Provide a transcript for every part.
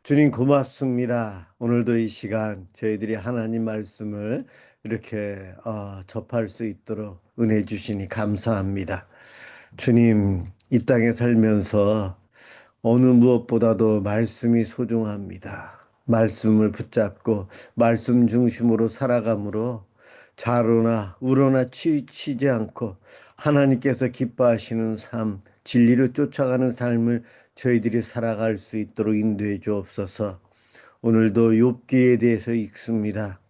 주님 고맙습니다. 오늘도 이 시간 저희들이 하나님 말씀을 이렇게 접할 수 있도록 은혜 주시니 감사합니다. 주님, 이 땅에 살면서 어느 무엇보다도 말씀이 소중합니다. 말씀을 붙잡고 말씀 중심으로 살아감으로 좌로나 우로나 치우치지 않고 하나님께서 기뻐하시는 삶, 진리를 쫓아가는 삶을 저희들이 살아갈 수 있도록 인도해 주옵소서. 오늘도 욥기에 대해서 읽습니다.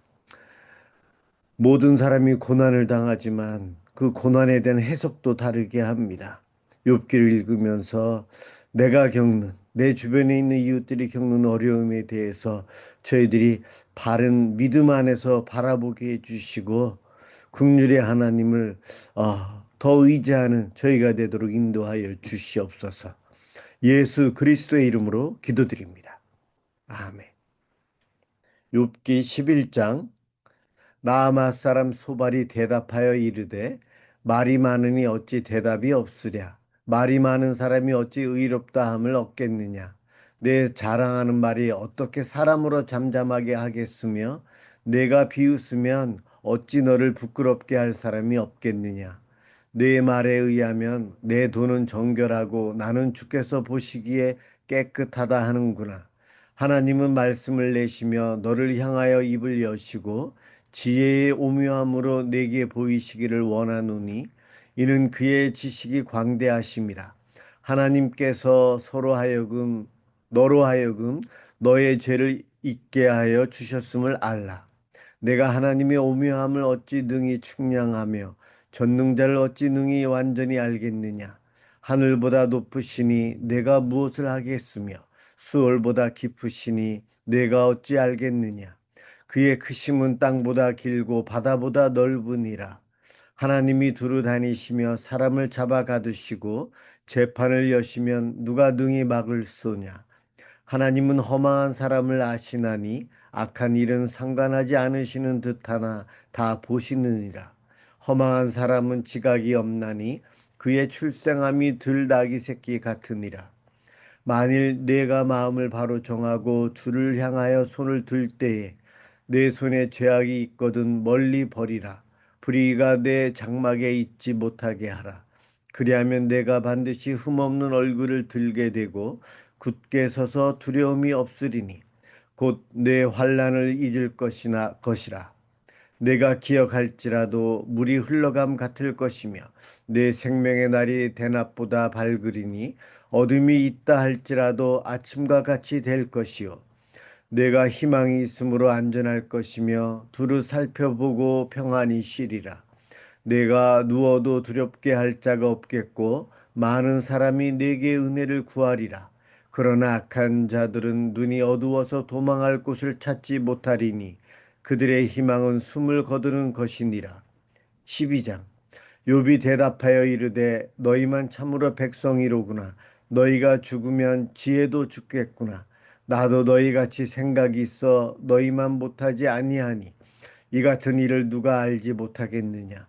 모든 사람이 고난을 당하지만 그 고난에 대한 해석도 다르게 합니다. 욥기를 읽으면서 내가 겪는 내 주변에 있는 이웃들이 겪는 어려움에 대해서 저희들이 바른 믿음 안에서 바라보게 해주시고 긍휼의 하나님을 더 의지하는 저희가 되도록 인도하여 주시옵소서. 예수 그리스도의 이름으로 기도드립니다. 아멘. 욥기 11장. 나아마 사람 소발이 대답하여 이르되 말이 많으니 어찌 대답이 없으랴. 말이 많은 사람이 어찌 의롭다 함을 얻겠느냐. 내 자랑하는 말이 어떻게 사람으로 잠잠하게 하겠으며 내가 비웃으면 어찌 너를 부끄럽게 할 사람이 없겠느냐. 내 말에 의하면 내 돈은 정결하고 나는 주께서 보시기에 깨끗하다 하는구나. 하나님은 말씀을 내시며 너를 향하여 입을 여시고 지혜의 오묘함으로 내게 보이시기를 원하노니 이는 그의 지식이 광대하심이라. 하나님께서 너로 하여금 너의 죄를 잊게 하여 주셨음을 알라. 내가 하나님의 오묘함을 어찌 능히 측량하며 전능자를 어찌 능히 완전히 알겠느냐. 하늘보다 높으시니 내가 무엇을 하겠으며 수월보다 깊으시니 내가 어찌 알겠느냐. 그의 크심은 땅보다 길고 바다보다 넓으니라. 하나님이 두루 다니시며 사람을 잡아 가두시고 재판을 여시면 누가 능히 막을 쏘냐. 하나님은 허망한 사람을 아시나니 악한 일은 상관하지 않으시는 듯하나 다 보시느니라. 허망한 사람은 지각이 없나니 그의 출생함이 들 나귀 새끼 같으니라. 만일 내가 마음을 바로 정하고 주를 향하여 손을 들 때에 내 손에 죄악이 있거든 멀리 버리라. 불의가 내 장막에 있지 못하게 하라. 그리하면 내가 반드시 흠없는 얼굴을 들게 되고 굳게 서서 두려움이 없으리니 곧 내 환난을 잊을 것이라. 내가 기억할지라도 물이 흘러감 같을 것이며 내 생명의 날이 대낮보다 밝으리니 어둠이 있다 할지라도 아침과 같이 될 것이요 내가 희망이 있으므로 안전할 것이며 두루 살펴보고 평안히 쉬리라. 내가 누워도 두렵게 할 자가 없겠고 많은 사람이 내게 은혜를 구하리라. 그러나 악한 자들은 눈이 어두워서 도망할 곳을 찾지 못하리니 그들의 희망은 숨을 거두는 것이니라. 12장. 욥이 대답하여 이르되 너희만 참으로 백성이로구나. 너희가 죽으면 지혜도 죽겠구나. 나도 너희같이 생각이 있어 너희만 못하지 아니하니 이 같은 일을 누가 알지 못하겠느냐.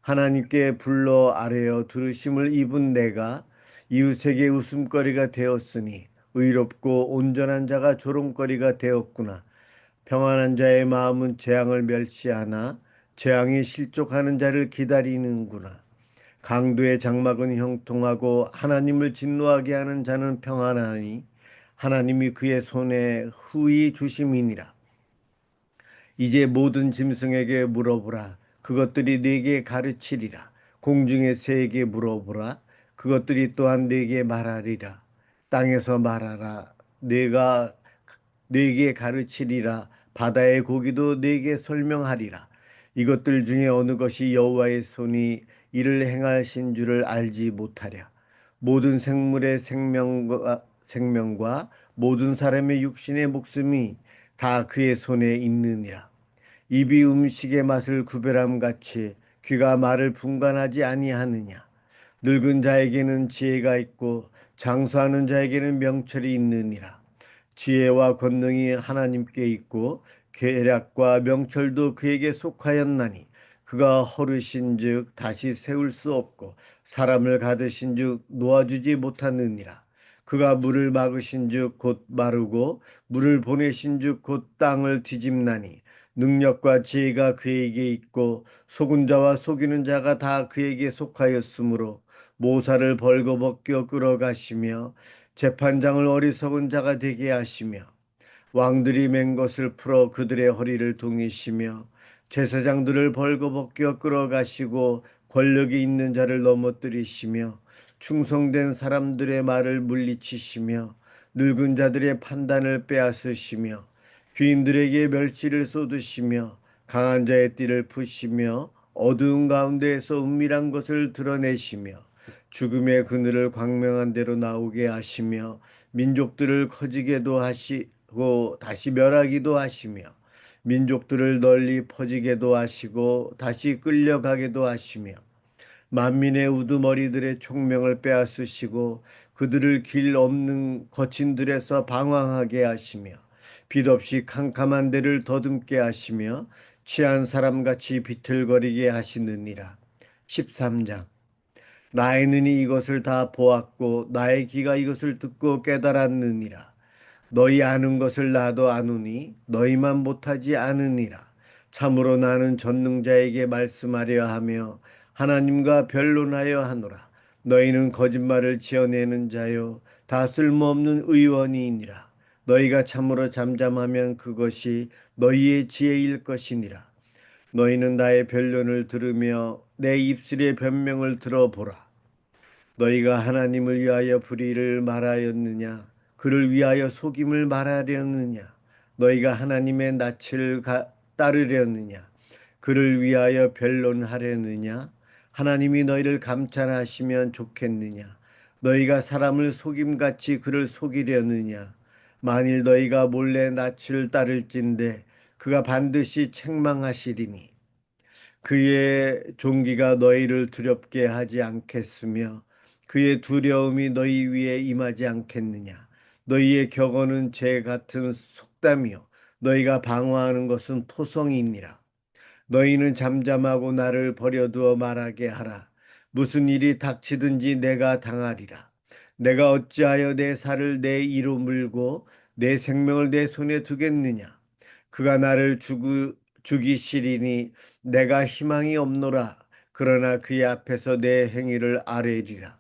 하나님께 불러 아뢰어 들으심을 입은 내가 이웃에게 웃음거리가 되었으니 의롭고 온전한 자가 조롱거리가 되었구나. 평안한 자의 마음은 재앙을 멸시하나 재앙이 실족하는 자를 기다리는구나. 강도의 장막은 형통하고 하나님을 진노하게 하는 자는 평안하니 하나님이 그의 손에 후히 주심이니라. 이제 모든 짐승에게 물어보라. 그것들이 네게 가르치리라. 공중의 새에게 물어보라. 그것들이 또한 네게 말하리라. 땅에서 말하라. 내가 네게 가르치리라. 바다의 고기도 네게 설명하리라. 이것들 중에 어느 것이 여호와의 손이 이를 행하신 줄을 알지 못하랴. 모든 생물의 생명과 모든 사람의 육신의 목숨이 다 그의 손에 있느니라. 입이 음식의 맛을 구별함 같이 귀가 말을 분간하지 아니하느냐. 늙은 자에게는 지혜가 있고 장수하는 자에게는 명철이 있느니라. 지혜와 권능이 하나님께 있고 계략과 명철도 그에게 속하였나니 그가 허르신즉 다시 세울 수 없고 사람을 가두신즉 놓아주지 못하느니라. 그가 물을 막으신즉 곧 마르고 물을 보내신즉 곧 땅을 뒤집나니 능력과 지혜가 그에게 있고 속은 자와 속이는 자가 다 그에게 속하였으므로 모사를 벌거벗겨 끌어가시며 재판장을 어리석은 자가 되게 하시며 왕들이 맨 것을 풀어 그들의 허리를 동이시며 제사장들을 벌거벗겨 끌어가시고 권력이 있는 자를 넘어뜨리시며 충성된 사람들의 말을 물리치시며 늙은 자들의 판단을 빼앗으시며 귀인들에게 멸시를 쏟으시며 강한 자의 띠를 푸시며 어두운 가운데에서 은밀한 것을 드러내시며 죽음의 그늘을 광명한 대로 나오게 하시며 민족들을 커지게도 하시고 다시 멸하기도 하시며 민족들을 널리 퍼지게도 하시고 다시 끌려가게도 하시며 만민의 우두머리들의 총명을 빼앗으시고 그들을 길 없는 거친들에서 방황하게 하시며 빛 없이 캄캄한 데를 더듬게 하시며 취한 사람같이 비틀거리게 하시느니라. 13장. 나의 눈이 이것을 다 보았고 나의 귀가 이것을 듣고 깨달았느니라. 너희 아는 것을 나도 아노니 너희만 못하지 않으니라. 참으로 나는 전능자에게 말씀하려 하며 하나님과 변론하여 하노라. 너희는 거짓말을 지어내는 자요 다 쓸모없는 의원이니라. 너희가 참으로 잠잠하면 그것이 너희의 지혜일 것이니라. 너희는 나의 변론을 들으며 내 입술의 변명을 들어보라. 너희가 하나님을 위하여 불의를 말하였느냐? 그를 위하여 속임을 말하려느냐? 너희가 하나님의 낯을 따르려느냐? 그를 위하여 변론하려느냐? 하나님이 너희를 감찰하시면 좋겠느냐? 너희가 사람을 속임같이 그를 속이려느냐? 만일 너희가 몰래 낯을 따를진대 그가 반드시 책망하시리니 그의 존귀가 너희를 두렵게 하지 않겠으며 그의 두려움이 너희 위에 임하지 않겠느냐. 너희의 격언은 재 같은 속담이요 너희가 방어하는 것은 토성이니라. 너희는 잠잠하고 나를 버려두어 말하게 하라. 무슨 일이 닥치든지 내가 당하리라. 내가 어찌하여 내 살을 내 이로 물고 내 생명을 내 손에 두겠느냐. 그가 나를 죽이시리니 내가 희망이 없노라. 그러나 그의 앞에서 내 행위를 아뢰리라.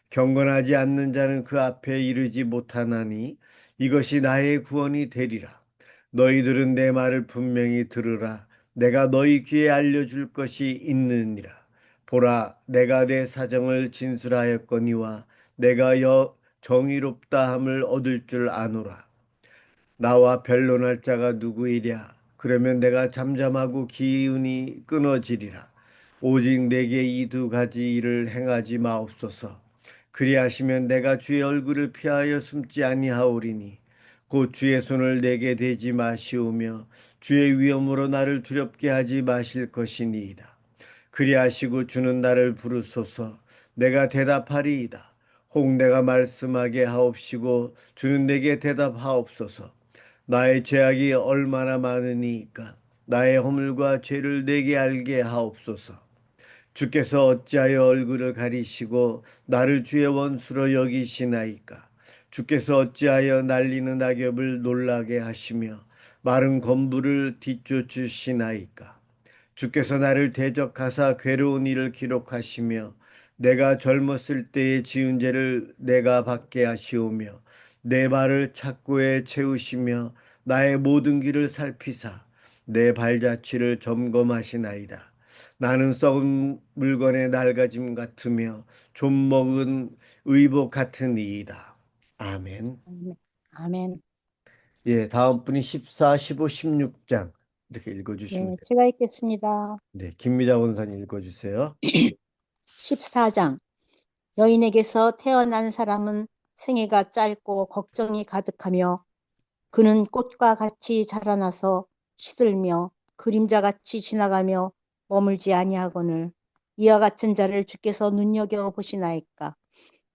경건하지 않는 자는 그 앞에 이르지 못하나니 이것이 나의 구원이 되리라. 너희들은 내 말을 분명히 들으라. 내가 너희 귀에 알려줄 것이 있느니라. 보라, 내가 내 사정을 진술하였거니와 내가 정의롭다 함을 얻을 줄 아노라. 나와 변론할 자가 누구이랴? 그러면 내가 잠잠하고 기운이 끊어지리라. 오직 내게 이 두 가지 일을 행하지 마옵소서. 그리하시면 내가 주의 얼굴을 피하여 숨지 아니하오리니 곧 주의 손을 내게 대지 마시오며 주의 위엄으로 나를 두렵게 하지 마실 것이니이다. 그리하시고 주는 나를 부르소서. 내가 대답하리이다. 혹 내가 말씀하게 하옵시고 주는 내게 대답하옵소서. 나의 죄악이 얼마나 많으니까 나의 허물과 죄를 내게 알게 하옵소서. 주께서 어찌하여 얼굴을 가리시고 나를 주의 원수로 여기시나이까. 주께서 어찌하여 날리는 낙엽을 놀라게 하시며 마른 건부를 뒤쫓으시나이까. 주께서 나를 대적하사 괴로운 일을 기록하시며 내가 젊었을 때의 지은 죄를 내가 받게 하시오며 내 발을 착고에 채우시며 나의 모든 길을 살피사 내 발자취를 점검하시나이다. 나는 썩은 물건의 낡아짐 같으며 좀 먹은 의복 같은 이이다. 아멘. 아멘. 예, 다음 분이 14, 15, 16장 이렇게 읽어주시면 네, 돼요. 제가 읽겠습니다. 네, 김미자 원사님 읽어주세요. 14장. 여인에게서 태어난 사람은 생애가 짧고 걱정이 가득하며 그는 꽃과 같이 자라나서 시들며 그림자같이 지나가며 머물지 아니하거늘 이와 같은 자를 주께서 눈여겨 보시나이까.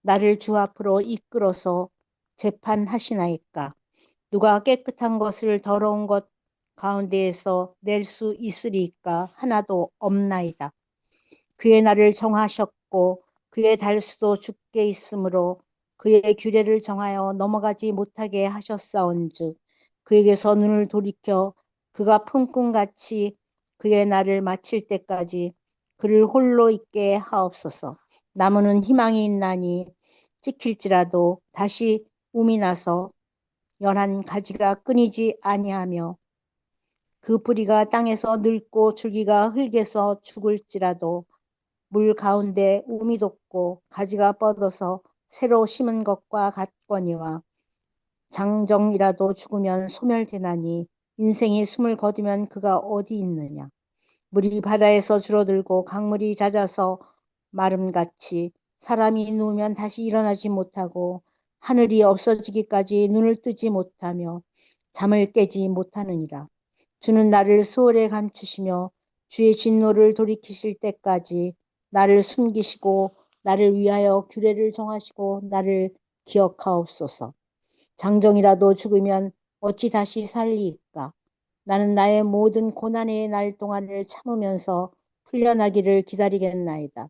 나를 주 앞으로 이끌어서 재판하시나이까. 누가 깨끗한 것을 더러운 것 가운데에서 낼 수 있으리까. 하나도 없나이다. 그의 날을 정하셨고 그의 달수도 죽게 있으므로 그의 규례를 정하여 넘어가지 못하게 하셨사온즉 그에게서 눈을 돌이켜 그가 품꾼같이 그의 날을 마칠 때까지 그를 홀로 있게 하옵소서. 나무는 희망이 있나니 찍힐지라도 다시 움이 나서 연한 가지가 끊이지 아니하며 그 뿌리가 땅에서 늙고 줄기가 흙에서 죽을지라도 물 가운데 움이 돋고 가지가 뻗어서 새로 심은 것과 같거니와 장정이라도 죽으면 소멸되나니 인생이 숨을 거두면 그가 어디 있느냐. 물이 바다에서 줄어들고 강물이 잦아서 마름같이 사람이 누우면 다시 일어나지 못하고 하늘이 없어지기까지 눈을 뜨지 못하며 잠을 깨지 못하느니라. 주는 나를 수월에 감추시며 주의 진노를 돌이키실 때까지 나를 숨기시고 나를 위하여 규례를 정하시고 나를 기억하옵소서. 장정이라도 죽으면 어찌 다시 살리이까? 나는 나의 모든 고난의 날 동안을 참으면서 풀려나기를 기다리겠나이다.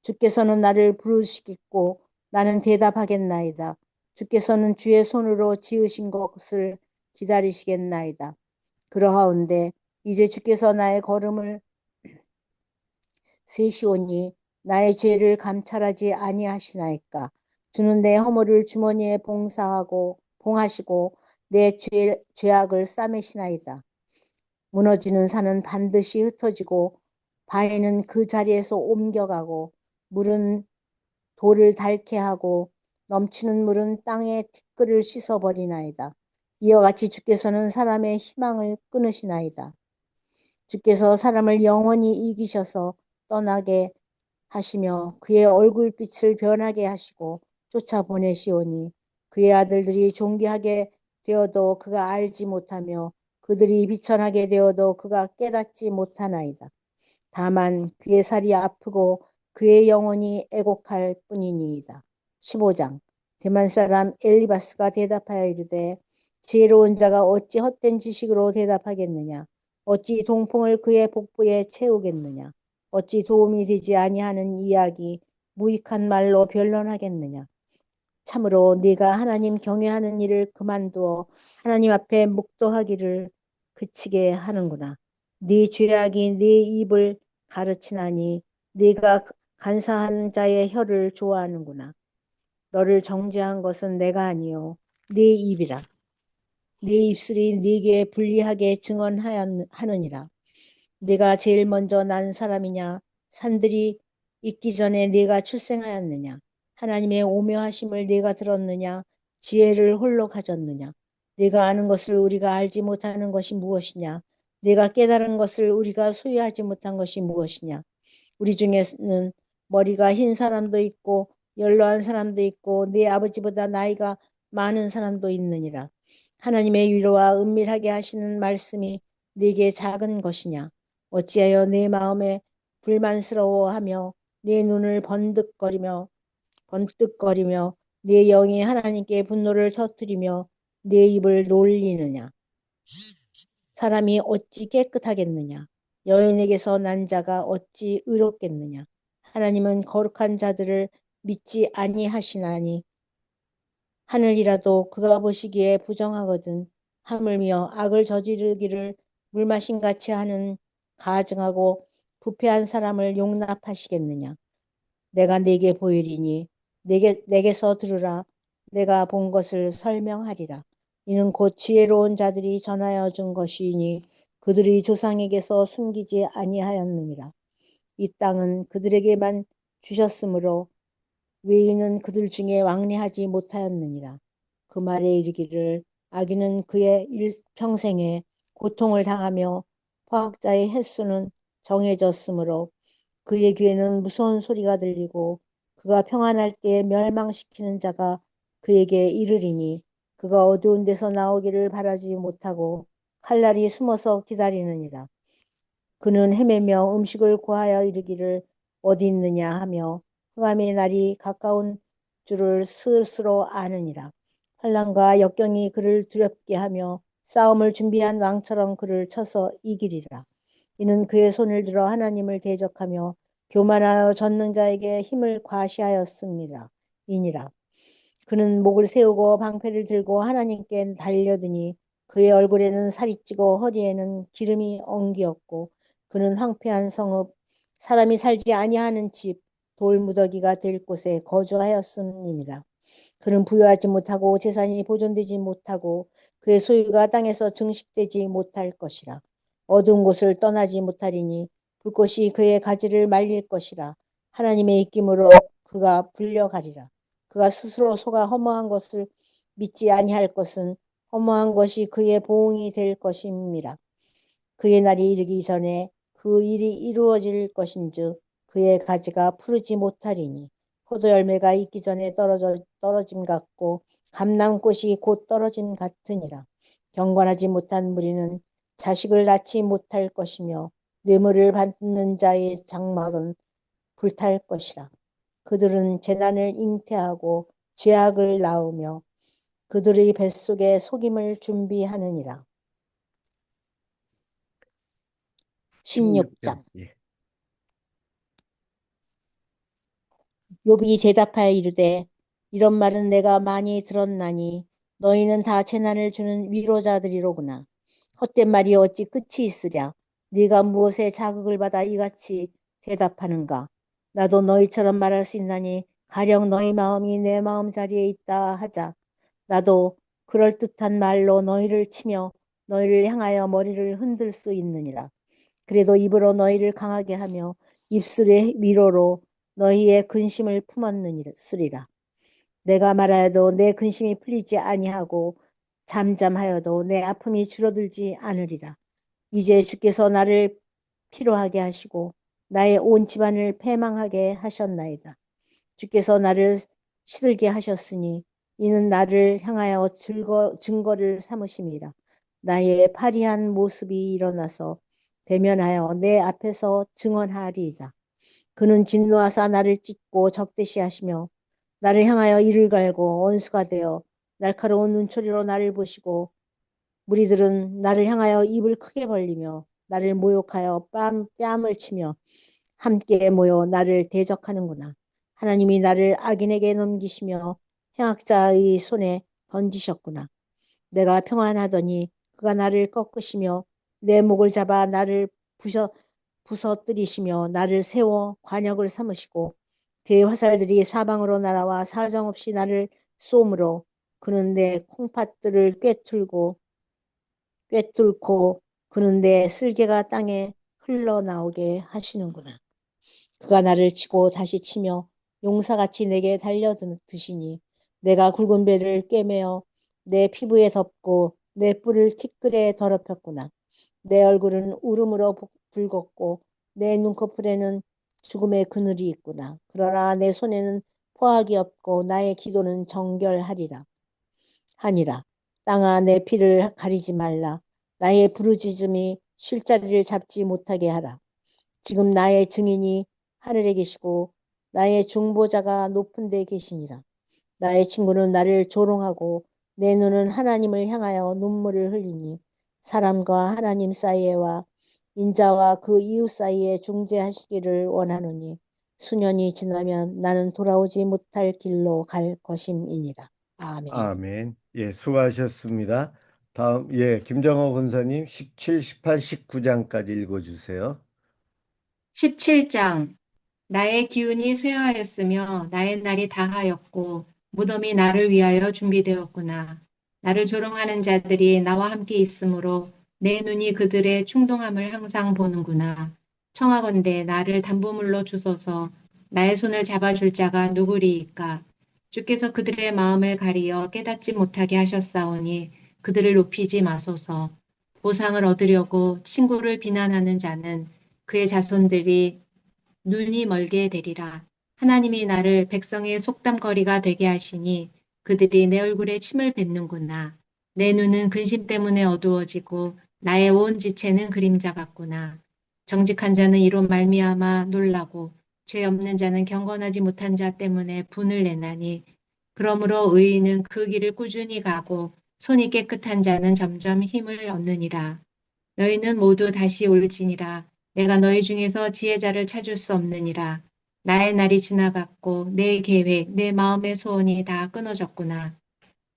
주께서는 나를 부르시겠고 나는 대답하겠나이다. 주께서는 주의 손으로 지으신 것을 기다리시겠나이다. 그러하온데 이제 주께서 나의 걸음을 세시오니 나의 죄를 감찰하지 아니하시나이까. 주는 내 허물을 주머니에 봉하시고 내 죄악을 싸매시나이다. 무너지는 산은 반드시 흩어지고 바위는 그 자리에서 옮겨가고 물은 돌을 닳게 하고 넘치는 물은 땅의 티끌을 씻어버리나이다. 이와 같이 주께서는 사람의 희망을 끊으시나이다. 주께서 사람을 영원히 이기셔서 떠나게 하시며 그의 얼굴빛을 변하게 하시고 쫓아보내시오니 그의 아들들이 존귀하게 되어도 그가 알지 못하며 그들이 비천하게 되어도 그가 깨닫지 못하나이다. 다만 그의 살이 아프고 그의 영혼이 애곡할 뿐이니이다. 15장 대만 사람 엘리바스가 대답하여 이르되 지혜로운 자가 어찌 헛된 지식으로 대답하겠느냐. 어찌 동풍을 그의 복부에 채우겠느냐. 어찌 도움이 되지 아니하는 이야기 무익한 말로 변론하겠느냐. 참으로 네가 하나님 경외하는 일을 그만두어 하나님 앞에 묵도하기를 그치게 하는구나. 네 죄악이 네 입을 가르치나니 네가 간사한 자의 혀를 좋아하는구나. 너를 정죄한 것은 내가 아니요 네 입이라. 네 입술이 네게 불리하게 증언하느니라. 네가 제일 먼저 난 사람이냐? 산들이 있기 전에 네가 출생하였느냐? 하나님의 오묘하심을 네가 들었느냐? 지혜를 홀로 가졌느냐? 네가 아는 것을 우리가 알지 못하는 것이 무엇이냐? 네가 깨달은 것을 우리가 소유하지 못한 것이 무엇이냐? 우리 중에는 머리가 흰 사람도 있고 연로한 사람도 있고 네 아버지보다 나이가 많은 사람도 있느니라. 하나님의 위로와 은밀하게 하시는 말씀이 네게 작은 것이냐? 어찌하여 내 마음에 불만스러워하며 내 눈을 번뜩거리며 내 영이 하나님께 분노를 터뜨리며 내 입을 놀리느냐? 사람이 어찌 깨끗하겠느냐? 여인에게서 난 자가 어찌 의롭겠느냐? 하나님은 거룩한 자들을 믿지 아니하시나니 하늘이라도 그가 보시기에 부정하거든. 하물며 악을 저지르기를 물마신같이 하는 가증하고 부패한 사람을 용납하시겠느냐. 내가 네게 보이리니 내게서 들으라. 내가 본 것을 설명하리라. 이는 곧 지혜로운 자들이 전하여 준 것이니 그들이 조상에게서 숨기지 아니하였느니라. 이 땅은 그들에게만 주셨으므로 외인은 그들 중에 왕래하지 못하였느니라. 그 말에 이르기를 악인은 그의 일평생에 고통을 당하며 포학자의 횟수는 정해졌으므로 그의 귀에는 무서운 소리가 들리고 그가 평안할 때 멸망시키는 자가 그에게 이르리니 그가 어두운 데서 나오기를 바라지 못하고 칼날이 숨어서 기다리느니라. 그는 헤매며 음식을 구하여 이르기를 어디 있느냐 하며 흑암의 날이 가까운 줄을 스스로 아느니라. 환난과 역경이 그를 두렵게 하며 싸움을 준비한 왕처럼 그를 쳐서 이기리라. 이는 그의 손을 들어 하나님을 대적하며 교만하여 전능자에게 힘을 과시하였습니다. 이니라. 그는 목을 세우고 방패를 들고 하나님께 달려드니 그의 얼굴에는 살이 찌고 허리에는 기름이 엉기었고 그는 황폐한 성읍 사람이 살지 아니하는 집 돌무더기가 될 곳에 거주하였음이니라. 그는 부유하지 못하고 재산이 보존되지 못하고 그의 소유가 땅에서 증식되지 못할 것이라. 어두운 곳을 떠나지 못하리니 불꽃이 그의 가지를 말릴 것이라. 하나님의 입김으로 그가 불려가리라. 그가 스스로 속아 허무한 것을 믿지 아니할 것은 허무한 것이 그의 보응이 될 것임이라. 그의 날이 이르기 전에 그 일이 이루어질 것인즉 그의 가지가 푸르지 못하리니 포도 열매가 익기 전에 떨어짐 같고 감람꽃이 곧 떨어짐 같으니라. 경건하지 못한 무리는 자식을 낳지 못할 것이며 뇌물을 받는 자의 장막은 불탈 것이라. 그들은 재난을 잉태하고 죄악을 낳으며 그들의 뱃속에 속임을 준비하느니라. 16장. 16장. 예. 욥이 대답하여 이르되 이런 말은 내가 많이 들었나니 너희는 다 재난을 주는 위로자들이로구나. 헛된 말이 어찌 끝이 있으랴. 네가 무엇에 자극을 받아 이같이 대답하는가. 나도 너희처럼 말할 수 있나니 가령 너희 마음이 내 마음 자리에 있다 하자. 나도 그럴듯한 말로 너희를 치며 너희를 향하여 머리를 흔들 수 있느니라. 그래도 입으로 너희를 강하게 하며 입술의 위로로 너희의 근심을 품었느니라. 내가 말하여도 내 근심이 풀리지 아니하고 잠잠하여도 내 아픔이 줄어들지 않으리라. 이제 주께서 나를 피로하게 하시고 나의 온 집안을 패망하게 하셨나이다. 주께서 나를 시들게 하셨으니 이는 나를 향하여 증거를 삼으심이라. 나의 파리한 모습이 일어나서 대면하여 내 앞에서 증언하리이다. 그는 진노하사 나를 찢고 적대시하시며 나를 향하여 이를 갈고 원수가 되어 날카로운 눈초리로 나를 보시고 무리들은 나를 향하여 입을 크게 벌리며 나를 모욕하여 뺨을 치며 함께 모여 나를 대적하는구나. 하나님이 나를 악인에게 넘기시며 행악자의 손에 던지셨구나. 내가 평안하더니 그가 나를 꺾으시며 내 목을 잡아 나를 부서뜨리시며 나를 세워 관역을 삼으시고 그의 화살들이 사방으로 날아와 사정없이 나를 쏘므로 그는 내 콩팥들을 꿰뚫고 그는 내 쓸개가 땅에 흘러나오게 하시는구나. 그가 나를 치고 다시 치며 용사같이 내게 달려드시니 내가 굵은 배를 꿰매어 내 피부에 덮고 내 뿔을 티끌에 더럽혔구나. 내 얼굴은 울음으로 붉었고 내 눈꺼풀에는 죽음의 그늘이 있구나. 그러나 내 손에는 포악이 없고 나의 기도는 정결하리라. 하니라. 땅아 내 피를 가리지 말라. 나의 부르짖음이 쉴 자리를 잡지 못하게 하라. 지금 나의 증인이 하늘에 계시고 나의 중보자가 높은 데 계시니라. 나의 친구는 나를 조롱하고 내 눈은 하나님을 향하여 눈물을 흘리니 사람과 하나님 사이에와 인자와 그 이웃 사이에 중재하시기를 원하노니 수년이 지나면 나는 돌아오지 못할 길로 갈 것임이니라. 아멘. 아멘. 예, 수고하셨습니다. 다음, 예, 김정호 권사님 17, 18, 19장까지 읽어주세요. 17장. 나의 기운이 쇠하였으며 나의 날이 다하였고 무덤이 나를 위하여 준비되었구나. 나를 조롱하는 자들이 나와 함께 있으므로 내 눈이 그들의 충동함을 항상 보는구나. 청하건대 나를 담보물로 주소서. 나의 손을 잡아줄 자가 누구리이까? 주께서 그들의 마음을 가리어 깨닫지 못하게 하셨사오니 그들을 높이지 마소서. 보상을 얻으려고 친구를 비난하는 자는 그의 자손들이 눈이 멀게 되리라. 하나님이 나를 백성의 속담거리가 되게 하시니 그들이 내 얼굴에 침을 뱉는구나. 내 눈은 근심 때문에 어두워지고 나의 온 지체는 그림자 같구나. 정직한 자는 이로 말미암아 놀라고 죄 없는 자는 경건하지 못한 자 때문에 분을 내나니 그러므로 의인은 그 길을 꾸준히 가고 손이 깨끗한 자는 점점 힘을 얻느니라. 너희는 모두 다시 올지니라. 내가 너희 중에서 지혜자를 찾을 수 없느니라. 나의 날이 지나갔고 내 계획, 내 마음의 소원이 다 끊어졌구나.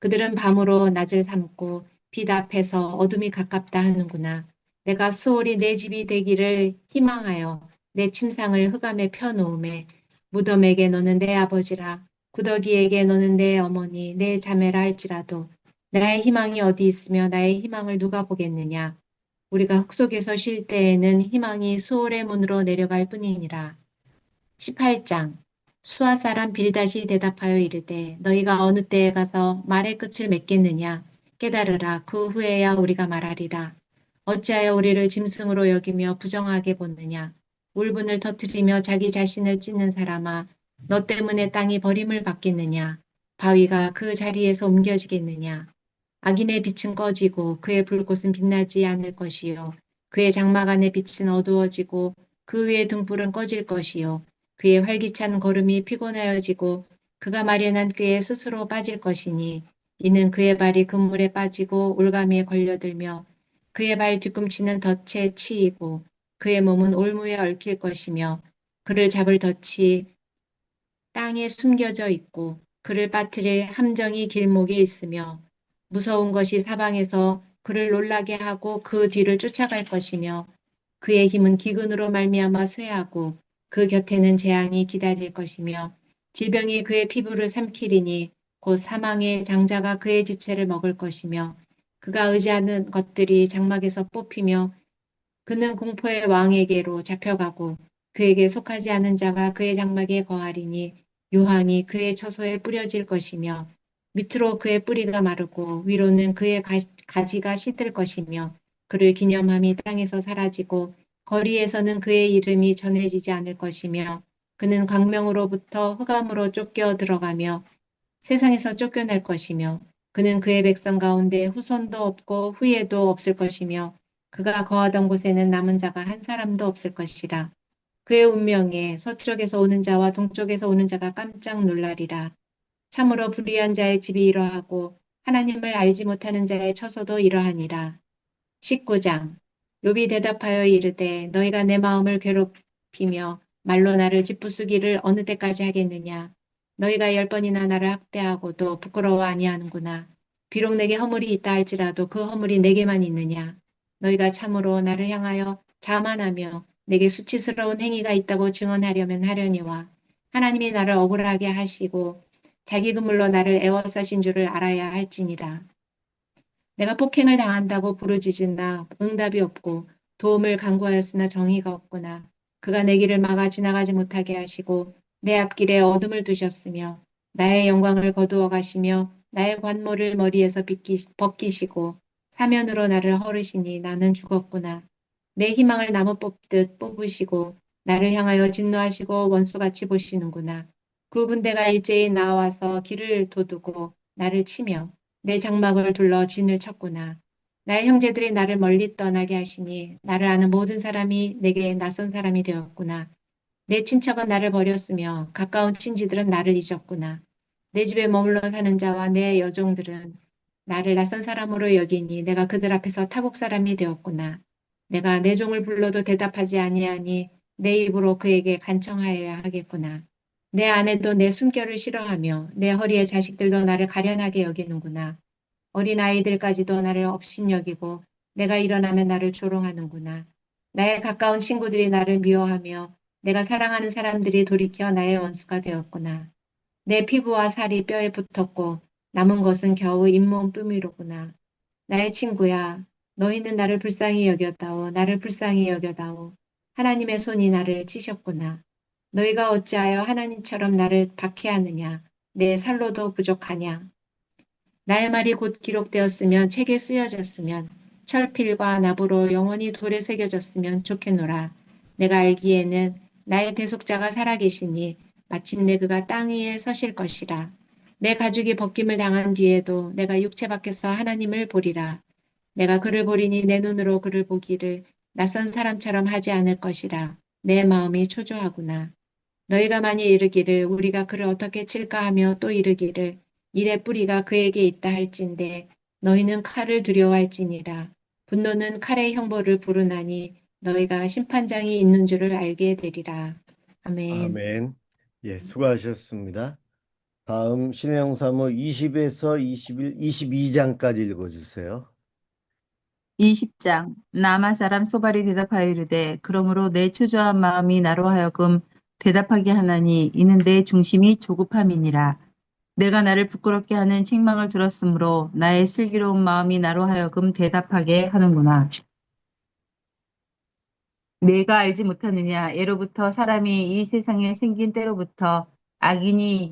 그들은 밤으로 낮을 삼고 빛 앞에서 어둠이 가깝다 하는구나. 내가 수월이 내 집이 되기를 희망하여 내 침상을 흑암에 펴놓음에 무덤에게 너는 내 아버지라 구더기에게 너는 내 어머니 내 자매라 할지라도 나의 희망이 어디 있으며 나의 희망을 누가 보겠느냐. 우리가 흙 속에서 쉴 때에는 희망이 수월의 문으로 내려갈 뿐이니라. 18장 수아 사람 빌닷이 대답하여 이르되 너희가 어느 때에 가서 말의 끝을 맺겠느냐 깨달으라 그 후에야 우리가 말하리라 어찌하여 우리를 짐승으로 여기며 부정하게 보느냐 울분을 터뜨리며 자기 자신을 찢는 사람아 너 때문에 땅이 버림을 받겠느냐 바위가 그 자리에서 옮겨지겠느냐 악인의 빛은 꺼지고 그의 불꽃은 빛나지 않을 것이요 그의 장막 안의 빛은 어두워지고 그 위의 등불은 꺼질 것이요 그의 활기찬 걸음이 피곤하여지고 그가 마련한 꾀에 스스로 빠질 것이니 이는 그의 발이 그물에 빠지고 올가미에 걸려들며 그의 발 뒤꿈치는 덫에 치이고 그의 몸은 올무에 얽힐 것이며 그를 잡을 덫이 땅에 숨겨져 있고 그를 빠뜨릴 함정이 길목에 있으며 무서운 것이 사방에서 그를 놀라게 하고 그 뒤를 쫓아갈 것이며 그의 힘은 기근으로 말미암아 쇠하고 그 곁에는 재앙이 기다릴 것이며 질병이 그의 피부를 삼키리니 곧 사망의 장자가 그의 지체를 먹을 것이며 그가 의지하는 것들이 장막에서 뽑히며 그는 공포의 왕에게로 잡혀가고 그에게 속하지 않은 자가 그의 장막에 거하리니 유황이 그의 처소에 뿌려질 것이며 밑으로 그의 뿌리가 마르고 위로는 그의 가지가 시들 것이며 그를 기념함이 땅에서 사라지고 거리에서는 그의 이름이 전해지지 않을 것이며 그는 광명으로부터 흑암으로 쫓겨 들어가며 세상에서 쫓겨날 것이며 그는 그의 백성 가운데 후손도 없고 후예도 없을 것이며 그가 거하던 곳에는 남은 자가 한 사람도 없을 것이라. 그의 운명에 서쪽에서 오는 자와 동쪽에서 오는 자가 깜짝 놀라리라. 참으로 불의한 자의 집이 이러하고 하나님을 알지 못하는 자의 처소도 이러하니라. 19장 욥이 대답하여 이르되 너희가 내 마음을 괴롭히며 말로 나를 짓부수기를 어느 때까지 하겠느냐. 너희가 10번이나 나를 학대하고도 부끄러워 아니하는구나. 비록 내게 허물이 있다 할지라도 그 허물이 내게만 있느냐. 너희가 참으로 나를 향하여 자만하며 내게 수치스러운 행위가 있다고 증언하려면 하려니와 하나님이 나를 억울하게 하시고 자기 그물로 나를 애워싸신 줄을 알아야 할지니라. 내가 폭행을 당한다고 부르짖으나 응답이 없고 도움을 간구하였으나 정의가 없구나. 그가 내 길을 막아 지나가지 못하게 하시고 내 앞길에 어둠을 두셨으며 나의 영광을 거두어 가시며 나의 관모를 머리에서 벗기시고 사면으로 나를 헐으시니 나는 죽었구나. 내 희망을 나무 뽑듯 뽑으시고 나를 향하여 진노하시고 원수같이 보시는구나. 그 군대가 일제히 나와서 길을 도두고 나를 치며 내 장막을 둘러 진을 쳤구나. 나의 형제들이 나를 멀리 떠나게 하시니 나를 아는 모든 사람이 내게 낯선 사람이 되었구나. 내 친척은 나를 버렸으며 가까운 친지들은 나를 잊었구나. 내 집에 머물러 사는 자와 내 여종들은 나를 낯선 사람으로 여기니 내가 그들 앞에서 타국 사람이 되었구나. 내가 내 종을 불러도 대답하지 아니하니 내 입으로 그에게 간청하여야 하겠구나. 내 아내도 내 숨결을 싫어하며 내 허리의 자식들도 나를 가련하게 여기는구나. 어린 아이들까지도 나를 업신여기고 내가 일어나면 나를 조롱하는구나. 나의 가까운 친구들이 나를 미워하며 내가 사랑하는 사람들이 돌이켜 나의 원수가 되었구나. 내 피부와 살이 뼈에 붙었고 남은 것은 겨우 잇몸뿐이로구나. 나의 친구야, 너희는 나를 불쌍히 여겼다오. 나를 불쌍히 여겨다오. 하나님의 손이 나를 치셨구나. 너희가 어찌하여 하나님처럼 나를 박해하느냐. 내 살로도 부족하냐. 나의 말이 곧 기록되었으면 책에 쓰여졌으면 철필과 납으로 영원히 돌에 새겨졌으면 좋겠노라. 내가 알기에는 나의 대속자가 살아계시니 마침내 그가 땅 위에 서실 것이라. 내 가죽이 벗김을 당한 뒤에도 내가 육체 밖에서 하나님을 보리라. 내가 그를 보리니 내 눈으로 그를 보기를 낯선 사람처럼 하지 않을 것이라. 내 마음이 초조하구나. 너희가 만일 이르기를 우리가 그를 어떻게 칠까 하며 또 이르기를 일의 뿌리가 그에게 있다 할진대 너희는 칼을 두려워할지니라. 분노는 칼의 형벌을 부르나니 너희가 심판장이 있는 줄을 알게 되리라. 아멘. 아멘. 예, 수고하셨습니다. 다음 신해영사무 20에서 21, 22장까지 읽어주세요. 20장 나마 사람 소발이 대답하여 이르되 그러므로 내 초조한 마음이 나로 하여금 대답하게 하나니 이는 내 중심이 조급함이니라. 내가 나를 부끄럽게 하는 책망을 들었으므로 나의 슬기로운 마음이 나로 하여금 대답하게 하는구나. 내가 알지 못하느냐 예로부터 사람이 이 세상에 생긴 때로부터 악인이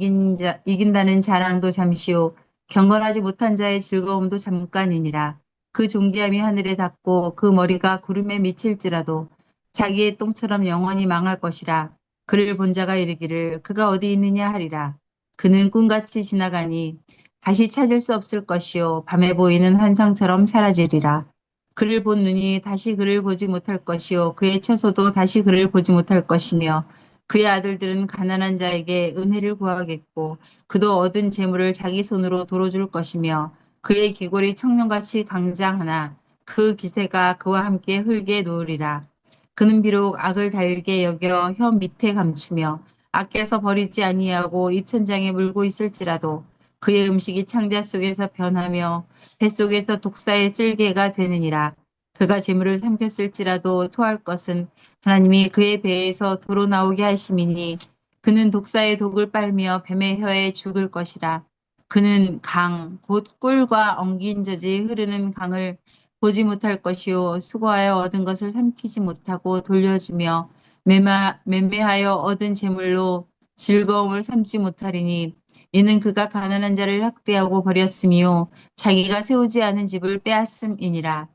이긴다는 자랑도 잠시요 경건하지 못한 자의 즐거움도 잠깐이니라. 그 존귀함이 하늘에 닿고 그 머리가 구름에 미칠지라도 자기의 똥처럼 영원히 망할 것이라. 그를 본 자가 이르기를 그가 어디 있느냐 하리라. 그는 꿈같이 지나가니 다시 찾을 수 없을 것이요 밤에 보이는 환상처럼 사라지리라. 그를 본 눈이 다시 그를 보지 못할 것이요 그의 처소도 다시 그를 보지 못할 것이며 그의 아들들은 가난한 자에게 은혜를 구하겠고 그도 얻은 재물을 자기 손으로 돌어줄 것이며 그의 귀골이 청년같이 강장하나 그 기세가 그와 함께 흙에 누우리라. 그는 비록 악을 달게 여겨 혀 밑에 감추며 아껴서 버리지 아니하고 입천장에 물고 있을지라도 그의 음식이 창자 속에서 변하며 뱃속에서 독사의 쓸개가 되느니라. 그가 재물을 삼켰을지라도 토할 것은 하나님이 그의 배에서 도로 나오게 하심이니 그는 독사의 독을 빨며 뱀의 혀에 죽을 것이라. 그는 강, 곧 꿀과 엉긴 젖이 흐르는 강을 보지 못할 것이요 수고하여 얻은 것을 삼키지 못하고 돌려주며 매매하여 얻은 재물로 즐거움을 삼지 못하리니 이는 그가 가난한 자를 학대하고 버렸으며 자기가 세우지 않은 집을 빼앗음이니라.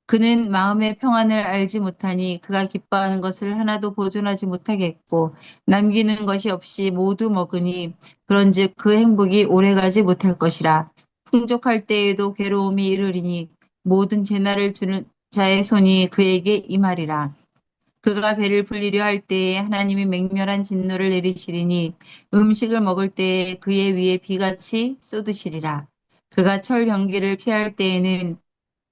그는 마음의 평안을 알지 못하니 그가 기뻐하는 것을 하나도 보존하지 못하겠고 남기는 것이 없이 모두 먹으니 그런즉 그 행복이 오래가지 못할 것이라. 풍족할 때에도 괴로움이 이르리니 모든 재난을 주는 자의 손이 그에게 임하리라. 그가 배를 불리려 할 때에 하나님이 맹렬한 진노를 내리시리니 음식을 먹을 때에 그의 위에 비같이 쏟으시리라. 그가 철 병기를 피할 때에는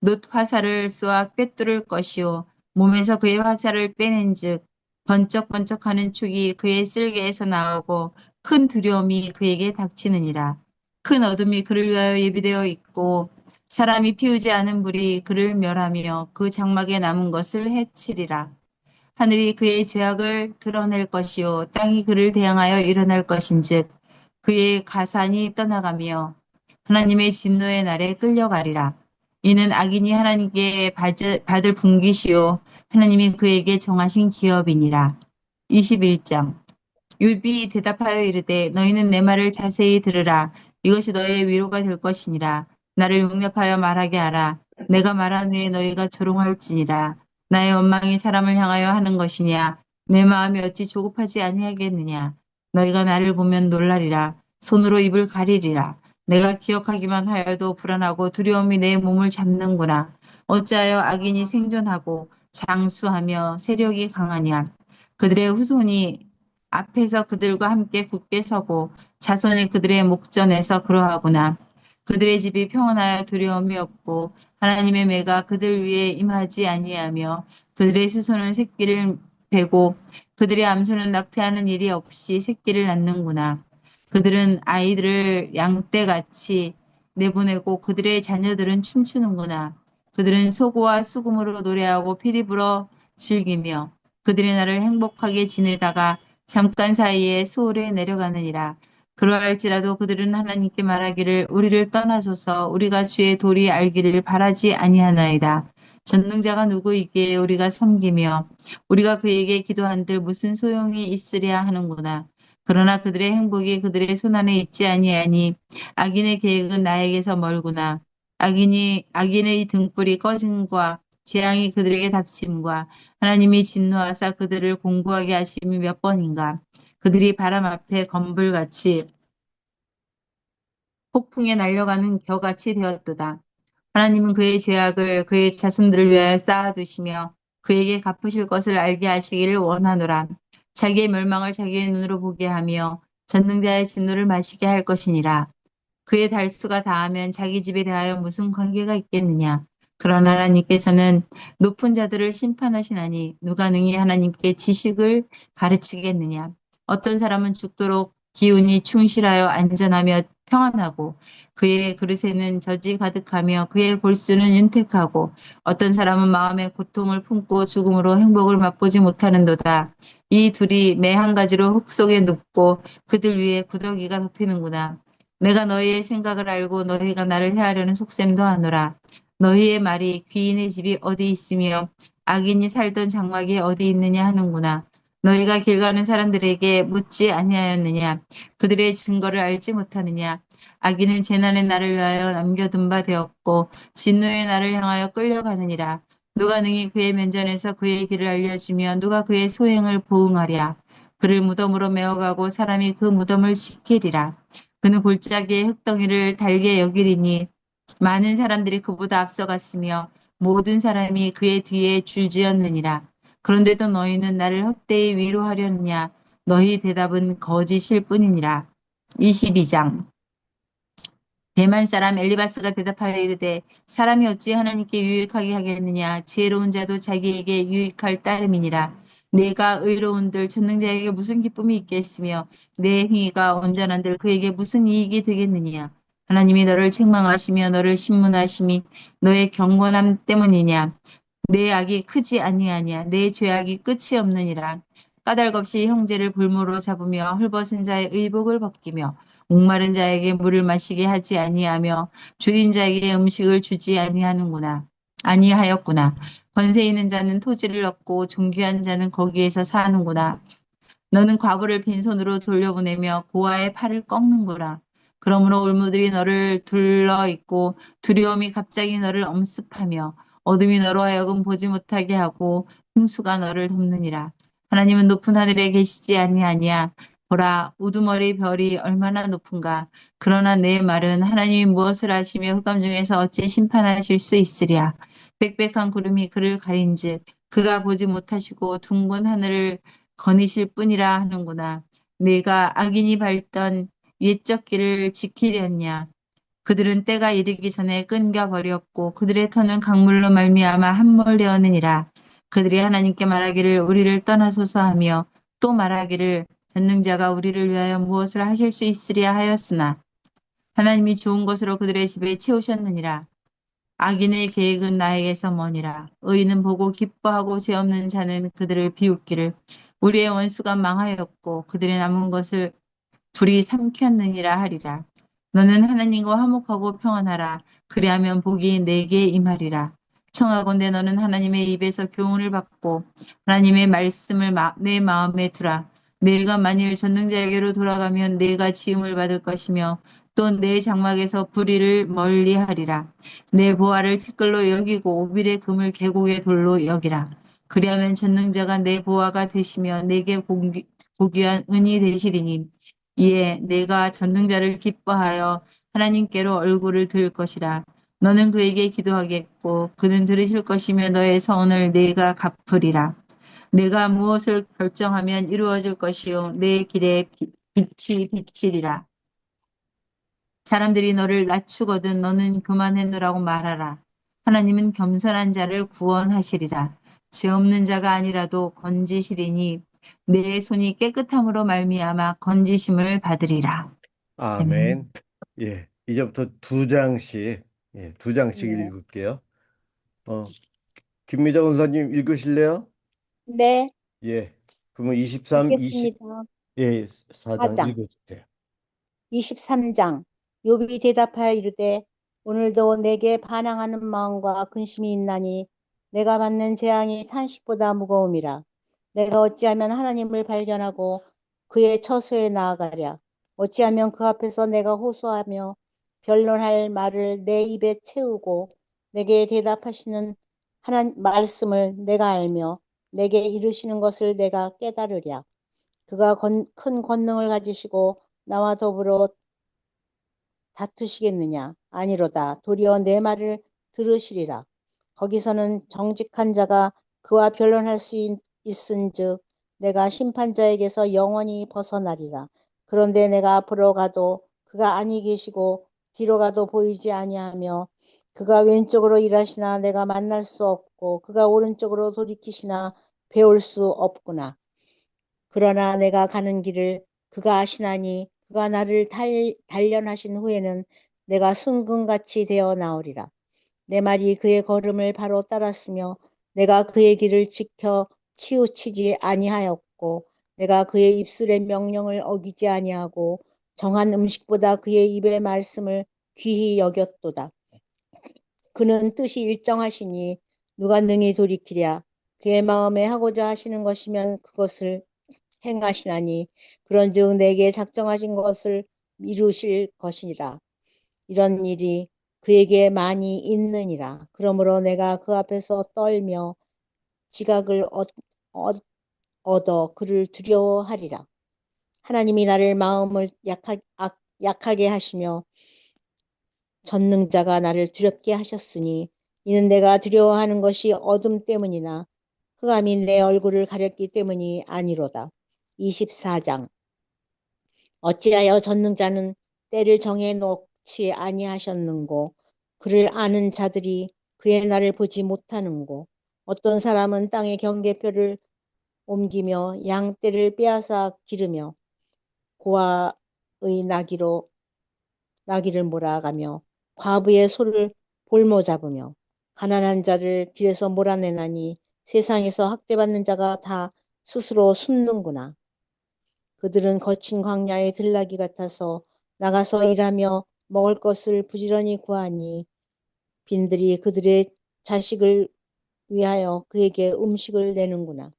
놋 화살을 쏘아 꿰뚫을 것이요 몸에서 그의 화살을 빼낸즉 번쩍번쩍하는 축이 그의 쓸개에서 나오고 큰 두려움이 그에게 닥치느니라. 큰 어둠이 그를 위하여 예비되어 있고 사람이 피우지 않은 불이 그를 멸하며 그 장막에 남은 것을 해치리라. 하늘이 그의 죄악을 드러낼 것이요 땅이 그를 대항하여 일어날 것인즉 그의 가산이 떠나가며 하나님의 진노의 날에 끌려가리라. 이는 악인이 하나님께 받을 분깃이요 하나님이 그에게 정하신 기업이니라. 21장 욥이 대답하여 이르되 너희는 내 말을 자세히 들으라. 이것이 너희의 위로가 될 것이니라. 나를 용납하여 말하게 하라. 내가 말한 후에 너희가 조롱할지니라. 나의 원망이 사람을 향하여 하는 것이냐. 내 마음이 어찌 조급하지 아니하겠느냐. 너희가 나를 보면 놀라리라. 손으로 입을 가리리라. 내가 기억하기만 하여도 불안하고 두려움이 내 몸을 잡는구나. 어찌하여 악인이 생존하고 장수하며 세력이 강하냐. 그들의 후손이 앞에서 그들과 함께 굳게 서고 자손이 그들의 목전에서 그러하구나. 그들의 집이 평온하여 두려움이 없고 하나님의 매가 그들 위에 임하지 아니하며 그들의 수소는 새끼를 베고 그들의 암소는 낙태하는 일이 없이 새끼를 낳는구나. 그들은 아이들을 양떼같이 내보내고 그들의 자녀들은 춤추는구나. 그들은 소고와 수금으로 노래하고 피리 불어 즐기며 그들의 날을 행복하게 지내다가 잠깐 사이에 수월에 내려가느니라. 그러할지라도 그들은 하나님께 말하기를 우리를 떠나소서 우리가 주의 도리 알기를 바라지 아니하나이다. 전능자가 누구이기에 우리가 섬기며 우리가 그에게 기도한들 무슨 소용이 있으랴 하는구나. 그러나 그들의 행복이 그들의 손안에 있지 아니하니 악인의 계획은 나에게서 멀구나. 악인의 등불이 꺼짐과 재앙이 그들에게 닥침과 하나님이 진노하사 그들을 공고하게 하심이 몇 번인가. 그들이 바람 앞에 검불같이 폭풍에 날려가는 겨같이 되었도다. 하나님은 그의 죄악을 그의 자손들을 위하여 쌓아두시며 그에게 갚으실 것을 알게 하시기를 원하노라. 자기의 멸망을 자기의 눈으로 보게 하며 전능자의 진노를 마시게 할 것이니라. 그의 달수가 다하면 자기 집에 대하여 무슨 관계가 있겠느냐. 그러나 하나님께서는 높은 자들을 심판하시나니 누가 능히 하나님께 지식을 가르치겠느냐. 어떤 사람은 죽도록 기운이 충실하여 안전하며 평안하고 그의 그릇에는 젖이 가득하며 그의 골수는 윤택하고 어떤 사람은 마음의 고통을 품고 죽음으로 행복을 맛보지 못하는도다. 이 둘이 매 한 가지로 흙 속에 눕고 그들 위에 구더기가 덮이는구나. 내가 너희의 생각을 알고 너희가 나를 해하려는 속셈도 하노라. 너희의 말이 귀인의 집이 어디 있으며 악인이 살던 장막이 어디 있느냐 하는구나. 너희가 길 가는 사람들에게 묻지 아니하였느냐? 그들의 증거를 알지 못하느냐? 악인은 재난의 날을 위하여 남겨둔 바 되었고 진노의 날을 향하여 끌려가느니라. 누가 능히 그의 면전에서 그의 길을 알려주며 누가 그의 소행을 보응하랴. 그를 무덤으로 메어가고 사람이 그 무덤을 지키리라. 그는 골짜기의 흙덩이를 달게 여기리니 많은 사람들이 그보다 앞서갔으며 모든 사람이 그의 뒤에 줄지었느니라. 그런데도 너희는 나를 헛되이 위로하려느냐? 너희 대답은 거짓일 뿐이니라. 22장. 대만 사람 엘리바스가 대답하여 이르되 사람이 어찌 하나님께 유익하게 하겠느냐? 지혜로운 자도 자기에게 유익할 따름이니라. 내가 의로운들 전능자에게 무슨 기쁨이 있겠으며 내 행위가 온전한들 그에게 무슨 이익이 되겠느냐? 하나님이 너를 책망하시며 너를 신문하심이 너의 경건함 때문이냐? 내 악이 크지 아니하냐? 내 죄악이 끝이 없느니라. 까닭없이 형제를 볼모로 잡으며 헐벗은 자의 의복을 벗기며 목마른 자에게 물을 마시게 하지 아니하며 줄인 자에게 음식을 주지 아니하는구나. 아니하였구나. 권세 있는 자는 토지를 얻고 존귀한 자는 거기에서 사는구나. 너는 과부를 빈손으로 돌려보내며 고아의 팔을 꺾는구나. 그러므로 울무들이 너를 둘러있고 두려움이 갑자기 너를 엄습하며 어둠이 너로 하여금 보지 못하게 하고 홍수가 너를 덮느니라. 하나님은 높은 하늘에 계시지 아니하냐. 보라, 우두머리 별이 얼마나 높은가. 그러나 내 말은 하나님이 무엇을 하시며 흑암 중에서 어찌 심판하실 수 있으랴. 빽빽한 구름이 그를 가린즉 그가 보지 못하시고 둥근 하늘을 거니실 뿐이라 하는구나. 내가 악인이 밟던 옛적 길을 지키렸냐. 그들은 때가 이르기 전에 끊겨버렸고 그들의 터는 강물로 말미암아 함몰되었느니라. 그들이 하나님께 말하기를 우리를 떠나소서 하며 또 말하기를 전능자가 우리를 위하여 무엇을 하실 수 있으랴 하였으나 하나님이 좋은 것으로 그들의 집에 채우셨느니라. 악인의 계획은 나에게서 머니라. 의인은 보고 기뻐하고 죄 없는 자는 그들을 비웃기를 우리의 원수가 망하였고 그들의 남은 것을 불이 삼켰느니라 하리라. 너는 하나님과 화목하고 평안하라. 그리하면 복이 내게 임하리라. 청하건대 너는 하나님의 입에서 교훈을 받고 하나님의 말씀을 내 마음에 두라. 내가 만일 전능자에게로 돌아가면 내가 지음을 받을 것이며 또 내 장막에서 불의를 멀리하리라. 내 보화를 티끌로 여기고 오빌의 금을 계곡의 돌로 여기라. 그리하면 전능자가 내 보화가 되시며 내게 고귀한 은이 되시리니 이에 내가 전능자를 기뻐하여 하나님께로 얼굴을 들 것이라. 너는 그에게 기도하겠고 그는 들으실 것이며 너의 서원을 내가 갚으리라. 내가 무엇을 결정하면 이루어질 것이요 내 길에 빛이 비치리라. 사람들이 너를 낮추거든 너는 교만해노라고 말하라. 하나님은 겸손한 자를 구원하시리라. 죄 없는 자가 아니라도 건지시리니 내 손이 깨끗함으로 말미암아 건지심을 받으리라. 아멘. 예, 이제부터 두 장씩, 예, 두 장씩 네. 읽을게요. 김미정 원사님 읽으실래요? 네, 예, 그러면 23, 20, 읽겠습니다. 예, 4장 4장. 읽어주세요. 23장. 욥이 대답하여 이르되 오늘도 내게 반항하는 마음과 근심이 있나니 내가 받는 재앙이 산식보다 무거움이라. 내가 어찌하면 하나님을 발견하고 그의 처소에 나아가랴. 어찌하면 그 앞에서 내가 호소하며 변론할 말을 내 입에 채우고 내게 대답하시는 하나님 말씀을 내가 알며 내게 이르시는 것을 내가 깨달으랴. 그가 큰 권능을 가지시고 나와 더불어 다투시겠느냐? 아니로다. 도리어 내 말을 들으시리라. 거기서는 정직한 자가 그와 변론할 수 있은즉 내가 심판자에게서 영원히 벗어나리라. 그런데 내가 앞으로 가도 그가 아니 계시고 뒤로 가도 보이지 아니하며 그가 왼쪽으로 일하시나 내가 만날 수 없고 그가 오른쪽으로 돌이키시나 배울 수 없구나. 그러나 내가 가는 길을 그가 아시나니 그가 나를 단련하신 후에는 내가 순금같이 되어 나오리라. 내 말이 그의 걸음을 바로 따랐으며 내가 그의 길을 지켜 치우치지 아니하였고 내가 그의 입술의 명령을 어기지 아니하고 정한 음식보다 그의 입의 말씀을 귀히 여겼도다. 그는 뜻이 일정하시니 누가 능히 돌이키랴. 그의 마음에 하고자 하시는 것이면 그것을 행하시나니 그런즉 내게 작정하신 것을 이루실 것이니라. 이런 일이 그에게 많이 있느니라. 그러므로 내가 그 앞에서 떨며 지각을 얻어 그를 두려워하리라. 하나님이 나를 마음을 약하게 하시며 전능자가 나를 두렵게 하셨으니 이는 내가 두려워하는 것이 어둠 때문이나 흑암이 내 얼굴을 가렸기 때문이 아니로다. 24장. 어찌하여 전능자는 때를 정해 놓지 아니하셨는고 그를 아는 자들이 그의 날을 보지 못하는고 어떤 사람은 땅의 경계표를 옮기며 양떼를 빼앗아 기르며 고아의 나귀를 몰아가며 과부의 소를 볼모 잡으며 가난한 자를 길에서 몰아내나니 세상에서 학대받는 자가 다 스스로 숨는구나. 그들은 거친 광야의 들나귀 같아서 나가서 일하며 먹을 것을 부지런히 구하니 빈들이 그들의 자식을 위하여 그에게 음식을 내는구나.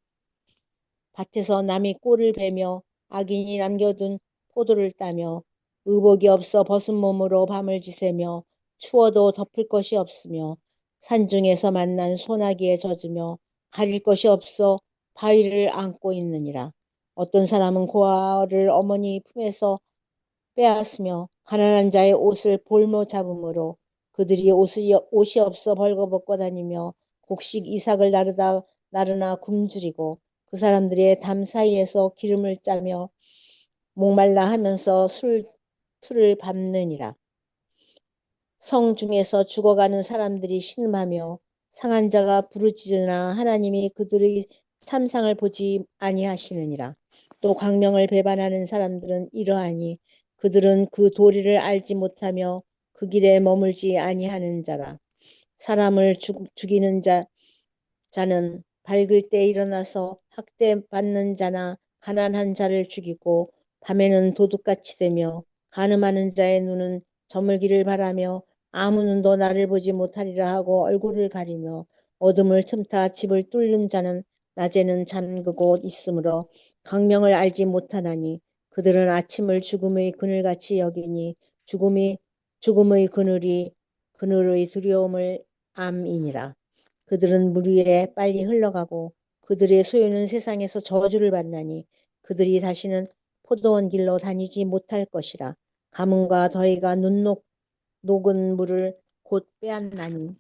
밭에서 남이 꼴을 베며 악인이 남겨둔 포도를 따며 의복이 없어 벗은 몸으로 밤을 지새며 추워도 덮을 것이 없으며 산중에서 만난 소나기에 젖으며 가릴 것이 없어 바위를 안고 있느니라. 어떤 사람은 고아를 어머니 품에서 빼앗으며 가난한 자의 옷을 볼모 잡음으로 그들이 옷이 없어 벌거벗고 다니며 곡식 이삭을 나르나 굶주리고 그 사람들의 담 사이에서 기름을 짜며 목말라 하면서 술을 밟느니라. 성 중에서 죽어가는 사람들이 신음하며 상한 자가 부르짖으나 하나님이 그들의 참상을 보지 아니하시느니라. 또 광명을 배반하는 사람들은 이러하니 그들은 그 도리를 알지 못하며 그 길에 머물지 아니하는 자라. 사람을 죽이는 자는 밝을 때 일어나서 학대받는 자나 가난한 자를 죽이고 밤에는 도둑같이 되며 간음하는 자의 눈은 저물기를 바라며 아무 눈도 나를 보지 못하리라 하고 얼굴을 가리며 어둠을 틈타 집을 뚫는 자는 낮에는 잠그고 있으므로 광명을 알지 못하나니 그들은 아침을 죽음의 그늘같이 여기니 죽음의 그늘의 두려움을 암이니라. 그들은 물 위에 빨리 흘러가고 그들의 소유는 세상에서 저주를 받나니 그들이 다시는 포도원 길로 다니지 못할 것이라. 가뭄과 더위가 녹은 물을 곧 빼앗나니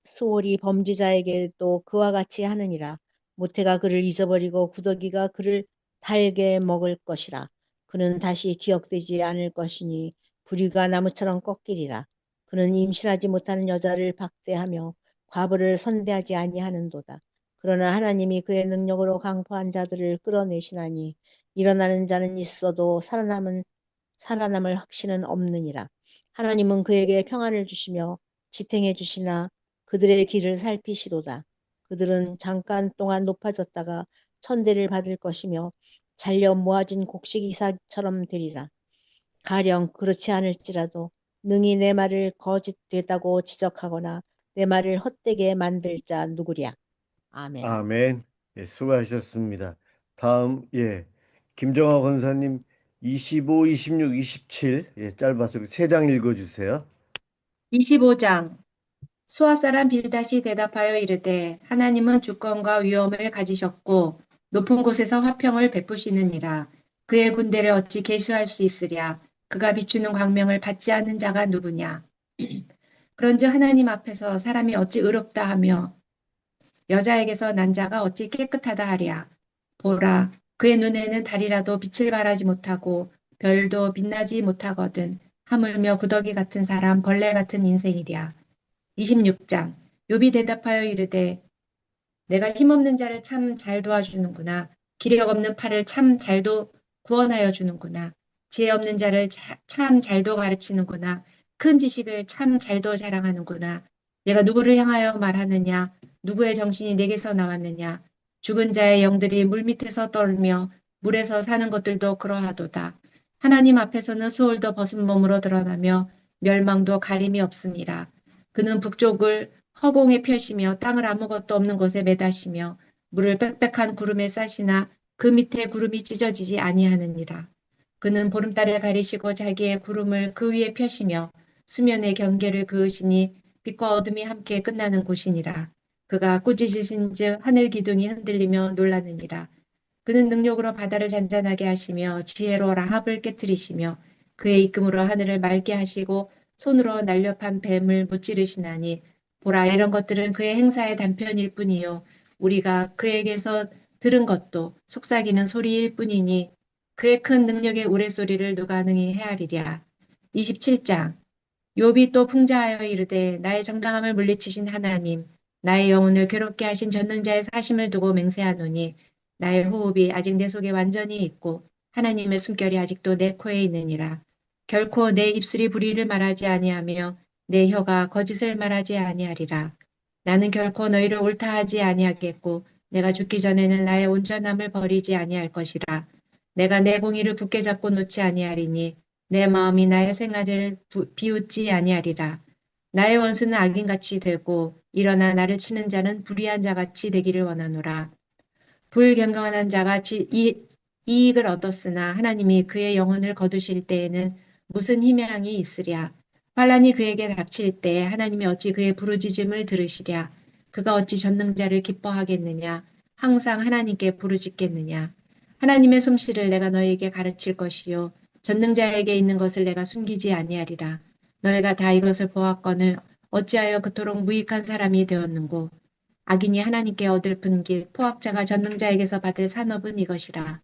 스올이 범죄자에게도 그와 같이 하느니라. 모태가 그를 잊어버리고 구더기가 그를 달게 먹을 것이라. 그는 다시 기억되지 않을 것이니 부리가 나무처럼 꺾이리라. 그는 임신하지 못하는 여자를 박대하며 과부를 선대하지 아니하는도다. 그러나 하나님이 그의 능력으로 강포한 자들을 끌어내시나니 일어나는 자는 있어도 살아남을 확신은 없느니라. 하나님은 그에게 평안을 주시며 지탱해 주시나 그들의 길을 살피시도다. 그들은 잠깐 동안 높아졌다가 천대를 받을 것이며 잘려 모아진 곡식 이삭처럼 되리라. 가령 그렇지 않을지라도 능히 내 말을 거짓되다고 지적하거나 내 말을 헛되게 만들 자 누구랴. 아멘. 아멘. 예, 수고하셨습니다. 다음, 김정화 권사님 25, 26, 27, 짧아서 세 장 읽어주세요. 25장. 수아 사람 빌닷이 대답하여 이르되 하나님은 주권과 위엄을 가지셨고 높은 곳에서 화평을 베푸시느니라. 그의 군대를 어찌 계수할 수 있으랴. 그가 비추는 광명을 받지 않는 자가 누구냐. 그런즉 하나님 앞에서 사람이 어찌 의롭다 하며 여자에게서 난 자가 어찌 깨끗하다 하랴. 보라, 그의 눈에는 달이라도 빛을 발하지 못하고 별도 빛나지 못하거든. 하물며 구더기 같은 사람, 벌레 같은 인생이랴. 26장. 욥이 대답하여 이르되 내가 힘없는 자를 참 잘 도와주는구나. 기력 없는 팔을 참 잘도 구원하여 주는구나. 지혜 없는 자를 참 잘도 가르치는구나. 큰 지식을 참 잘도 자랑하는구나. 내가 누구를 향하여 말하느냐? 누구의 정신이 내게서 나왔느냐? 죽은 자의 영들이 물밑에서 떨며 물에서 사는 것들도 그러하도다. 하나님 앞에서는 수월도 벗은 몸으로 드러나며 멸망도 가림이 없음이라. 그는 북쪽을 허공에 펴시며 땅을 아무것도 없는 곳에 매다시며 물을 빽빽한 구름에 싸시나 그 밑에 구름이 찢어지지 아니하느니라. 그는 보름달을 가리시고 자기의 구름을 그 위에 펴시며 수면의 경계를 그으시니 빛과 어둠이 함께 끝나는 곳이니라. 그가 꾸짖으신즉 하늘 기둥이 흔들리며 놀라느니라. 그는 능력으로 바다를 잔잔하게 하시며 지혜로 라합을 깨뜨리시며 그의 입김으로 하늘을 맑게 하시고 손으로 날렵한 뱀을 무찌르시나니 보라 이런 것들은 그의 행사의 단편일 뿐이요 우리가 그에게서 들은 것도 속삭이는 소리일 뿐이니 그의 큰 능력의 우레소리를 누가 능히 헤아리랴. 27장. 욥이 또 풍자하여 이르되 나의 정당함을 물리치신 하나님 나의 영혼을 괴롭게 하신 전능자의 사심을 두고 맹세하노니 나의 호흡이 아직 내 속에 완전히 있고 하나님의 숨결이 아직도 내 코에 있느니라. 결코 내 입술이 불의를 말하지 아니하며 내 혀가 거짓을 말하지 아니하리라. 나는 결코 너희를 옳다 하지 아니하겠고 내가 죽기 전에는 나의 온전함을 버리지 아니할 것이라. 내가 내 공의를 굳게 잡고 놓지 아니하리니 내 마음이 나의 생활을 비웃지 아니하리라. 나의 원수는 악인같이 되고 일어나 나를 치는 자는 불의한 자같이 되기를 원하노라. 불경건한 자가 이익을 얻었으나 하나님이 그의 영혼을 거두실 때에는 무슨 희망이 있으랴. 환란이 그에게 닥칠 때 하나님이 어찌 그의 부르짖음을 들으시랴. 그가 어찌 전능자를 기뻐하겠느냐. 항상 하나님께 부르짖겠느냐. 하나님의 솜씨를 내가 너희에게 가르칠 것이요 전능자에게 있는 것을 내가 숨기지 아니하리라. 너희가 다 이것을 보았거늘 어찌하여 그토록 무익한 사람이 되었는고. 악인이 하나님께 얻을 분깃, 포악자가 전능자에게서 받을 산업은 이것이라.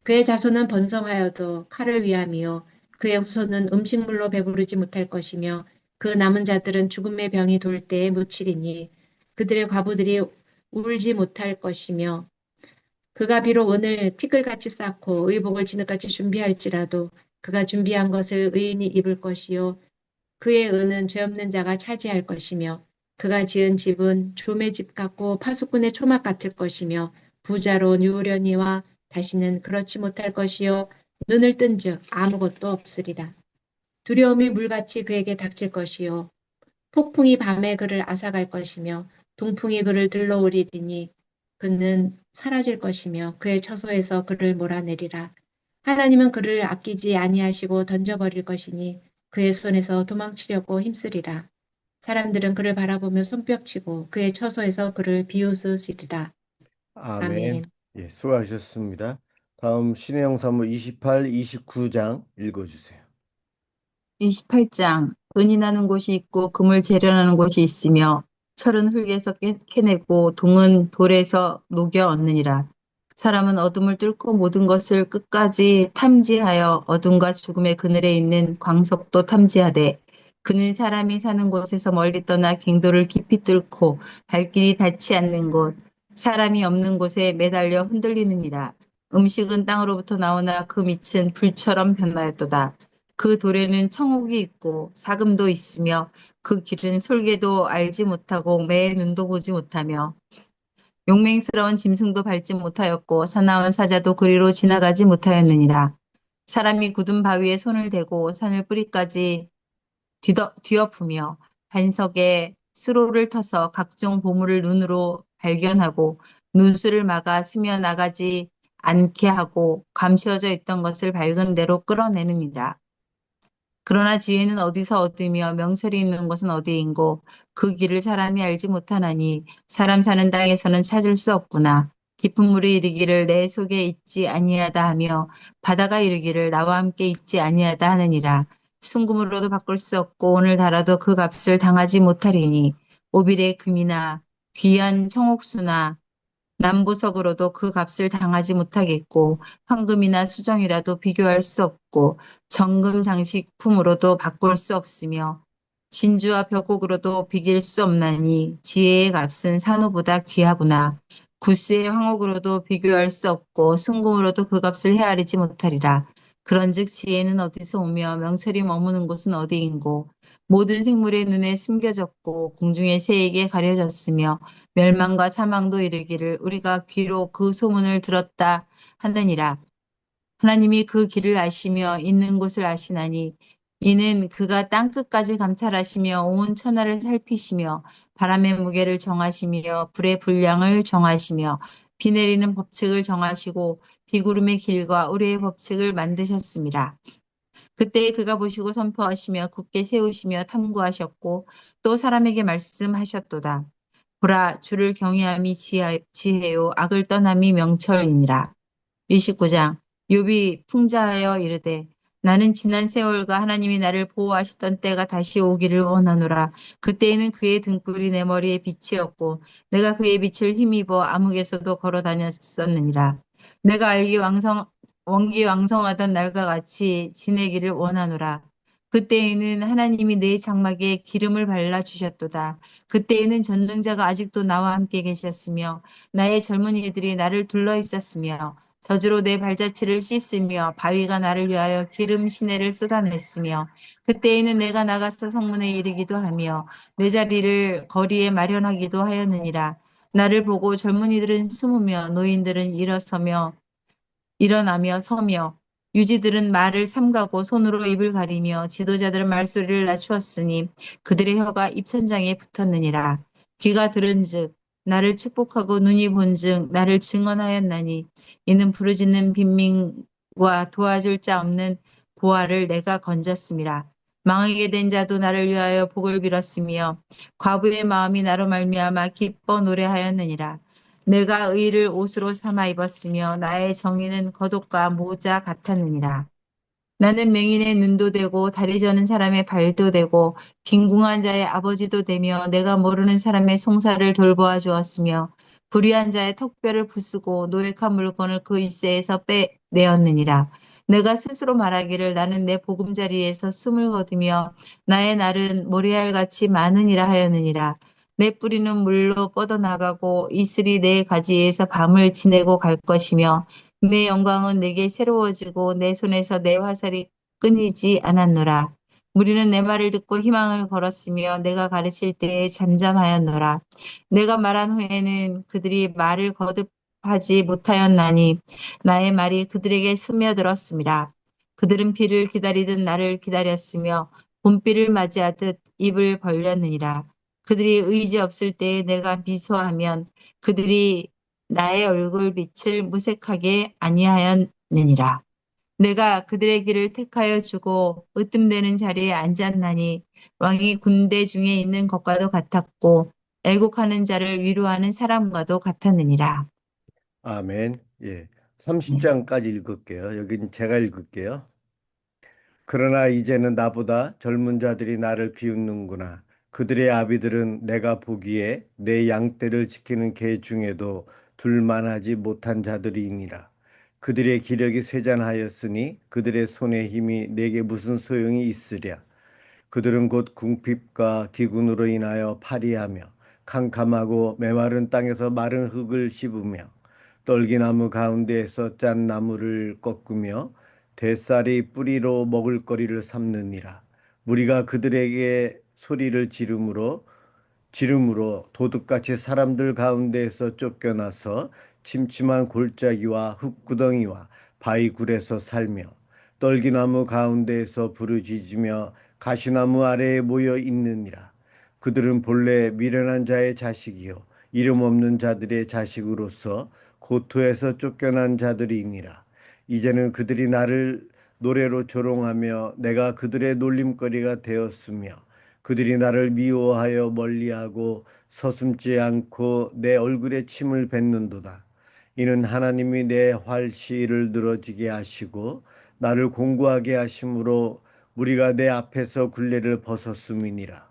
그의 자손은 번성하여도 칼을 위함이요. 그의 후손은 음식물로 배부르지 못할 것이며 그 남은 자들은 죽음의 병이 돌 때에 묻히리니 그들의 과부들이 울지 못할 것이며 그가 비록 은을 티끌같이 쌓고 의복을 진흙같이 준비할지라도 그가 준비한 것을 의인이 입을 것이요 그의 은은 죄 없는 자가 차지할 것이며 그가 지은 집은 조매 집 같고 파수꾼의 초막 같을 것이며 부자로 유우려니와 다시는 그렇지 못할 것이요 눈을 뜬즉 아무것도 없으리라. 두려움이 물같이 그에게 닥칠 것이요 폭풍이 밤에 그를 앗아갈 것이며 동풍이 그를 들러오리니 그는 사라질 것이며 그의 처소에서 그를 몰아내리라. 하나님은 그를 아끼지 아니하시고 던져버릴 것이니 그의 손에서 도망치려고 힘쓰리라. 사람들은 그를 바라보며 손뼉치고 그의 처소에서 그를 비웃으시리라. 아멘. 아멘. 예, 수고하셨습니다. 다음 신의 영사무 28, 29장 읽어주세요. 28장. 은이 나는 곳이 있고 금을 재련하는 곳이 있으며 철은 흙에서 캐내고 동은 돌에서 녹여 얻느니라. 사람은 어둠을 뚫고 모든 것을 끝까지 탐지하여 어둠과 죽음의 그늘에 있는 광석도 탐지하되 그는 사람이 사는 곳에서 멀리 떠나 갱도를 깊이 뚫고 발길이 닿지 않는 곳 사람이 없는 곳에 매달려 흔들리느니라. 음식은 땅으로부터 나오나 그 밑은 불처럼 변하였도다. 그 돌에는 청옥이 있고 사금도 있으며 그 길은 솔개도 알지 못하고 매의 눈도 보지 못하며 용맹스러운 짐승도 밟지 못하였고 사나운 사자도 그리로 지나가지 못하였느니라. 사람이 굳은 바위에 손을 대고 산을 뿌리까지 뒤엎으며 반석에 수로를 터서 각종 보물을 눈으로 발견하고 누수를 막아 스며 나가지 않게 하고 감추어져 있던 것을 밝은 데로 끌어내느니라. 그러나 지혜는 어디서 얻으며 명철이 있는 곳은 어디인고 그 길을 사람이 알지 못하나니 사람 사는 땅에서는 찾을 수 없구나. 깊은 물이 이르기를 내 속에 있지 아니하다 하며 바다가 이르기를 나와 함께 있지 아니하다 하느니라. 순금으로도 바꿀 수 없고 오늘 달아도 그 값을 당하지 못하리니 오빌의 금이나 귀한 청옥수나 남보석으로도 그 값을 당하지 못하겠고 황금이나 수정이라도 비교할 수 없고 정금 장식품으로도 바꿀 수 없으며 진주와 벽곡으로도 비길 수 없나니 지혜의 값은 산호보다 귀하구나. 구스의 황옥으로도 비교할 수 없고 순금으로도 그 값을 헤아리지 못하리라. 그런즉 지혜는 어디서 오며 명철이 머무는 곳은 어디인고 모든 생물의 눈에 숨겨졌고 공중의 새에게 가려졌으며 멸망과 사망도 이르기를 우리가 귀로 그 소문을 들었다 하느니라. 하나님이 그 길을 아시며 있는 곳을 아시나니 이는 그가 땅끝까지 감찰하시며 온 천하를 살피시며 바람의 무게를 정하시며 불의 분량을 정하시며 비 내리는 법칙을 정하시고 비구름의 길과 우레의 법칙을 만드셨습니다. 그때 그가 보시고 선포하시며 굳게 세우시며 탐구하셨고 또 사람에게 말씀하셨도다. 보라, 주를 경외함이 지혜요, 악을 떠남이 명철이니라. 29장. 욥이 풍자하여 이르되 나는 지난 세월과 하나님이 나를 보호하시던 때가 다시 오기를 원하노라. 그때에는 그의 등불이 내 머리에 빛이었고 내가 그의 빛을 힘입어 암흑에서도 걸어 다녔었느니라. 내가 원기 왕성하던 날과 같이 지내기를 원하노라. 그때에는 하나님이 내 장막에 기름을 발라 주셨도다. 그때에는 전능자가 아직도 나와 함께 계셨으며 나의 젊은이들이 나를 둘러 있었으며 저주로 내 발자취를 씻으며 바위가 나를 위하여 기름 시내를 쏟아냈으며 그때에는 내가 나가서 성문에 이르기도 하며 내 자리를 거리에 마련하기도 하였느니라. 나를 보고 젊은이들은 숨으며 노인들은 일어나며 서며 유지들은 말을 삼가고 손으로 입을 가리며 지도자들은 말소리를 낮추었으니 그들의 혀가 입천장에 붙었느니라. 귀가 들은즉 나를 축복하고 눈이 본즉 나를 증언하였나니 이는 부르짖는 빈민과 도와줄 자 없는 고아를 내가 건졌음이라. 망하게 된 자도 나를 위하여 복을 빌었으며 과부의 마음이 나로 말미암아 기뻐 노래하였느니라. 내가 의를 옷으로 삼아 입었으며 나의 정의는 겉옷과 모자 같았느니라. 나는 맹인의 눈도 되고 다리 저는 사람의 발도 되고 빈궁한 자의 아버지도 되며 내가 모르는 사람의 송사를 돌보아 주었으며 불의한 자의 턱뼈를 부수고 노획한 물건을 그 일세에서 빼내었느니라. 내가 스스로 말하기를 나는 내 보금자리에서 숨을 거두며 나의 날은 모래알같이 많으니라 하였느니라. 내 뿌리는 물로 뻗어나가고 이슬이 내 가지에서 밤을 지내고 갈 것이며 내 영광은 내게 새로워지고 내 손에서 내 화살이 끊이지 않았노라. 무리는 내 말을 듣고 희망을 걸었으며 내가 가르칠 때에 잠잠하였노라. 내가 말한 후에는 그들이 말을 거듭하지 못하였나니 나의 말이 그들에게 스며들었습니다. 그들은 비를 기다리듯 나를 기다렸으며 봄비를 맞이하듯 입을 벌렸느니라. 그들이 의지 없을 때에 내가 미소하면 그들이 나의 얼굴 빛을 무색하게 아니하였느니라. 내가 그들의 길을 택하여 주고 으뜸되는 자리에 앉았나니 왕이 군대 중에 있는 것과도 같았고 애국하는 자를 위로하는 사람과도 같았느니라. 아멘. 예. 30장까지 읽을게요. 여기는 제가 읽을게요. 그러나 이제는 나보다 젊은 자들이 나를 비웃는구나. 그들의 아비들은 내가 보기에 내 양떼를 지키는 개 중에도 둘만하지 못한 자들이니라. 그들의 기력이 쇠잔하였으니 그들의 손의 힘이 내게 무슨 소용이 있으랴. 그들은 곧 궁핍과 기근으로 인하여 파리하며 캄캄하고 메마른 땅에서 마른 흙을 씹으며 떨기나무 가운데에서 짠 나무를 꺾으며 대쌀이 뿌리로 먹을거리를 삼느니라. 무리가 그들에게 소리를 지름으로 도둑같이 사람들 가운데에서 쫓겨나서 침침한 골짜기와 흙구덩이와 바위굴에서 살며 떨기나무 가운데에서 부르짖으며 가시나무 아래에 모여 있느니라. 그들은 본래 미련한 자의 자식이요 이름 없는 자들의 자식으로서 고토에서 쫓겨난 자들이니라. 이제는 그들이 나를 노래로 조롱하며 내가 그들의 놀림거리가 되었으며 그들이 나를 미워하여 멀리하고 서슴지 않고 내 얼굴에 침을 뱉는도다. 이는 하나님이 내 활시를 늘어지게 하시고 나를 공고하게 하심으로 무리가 내 앞에서 굴레를 벗었음이니라.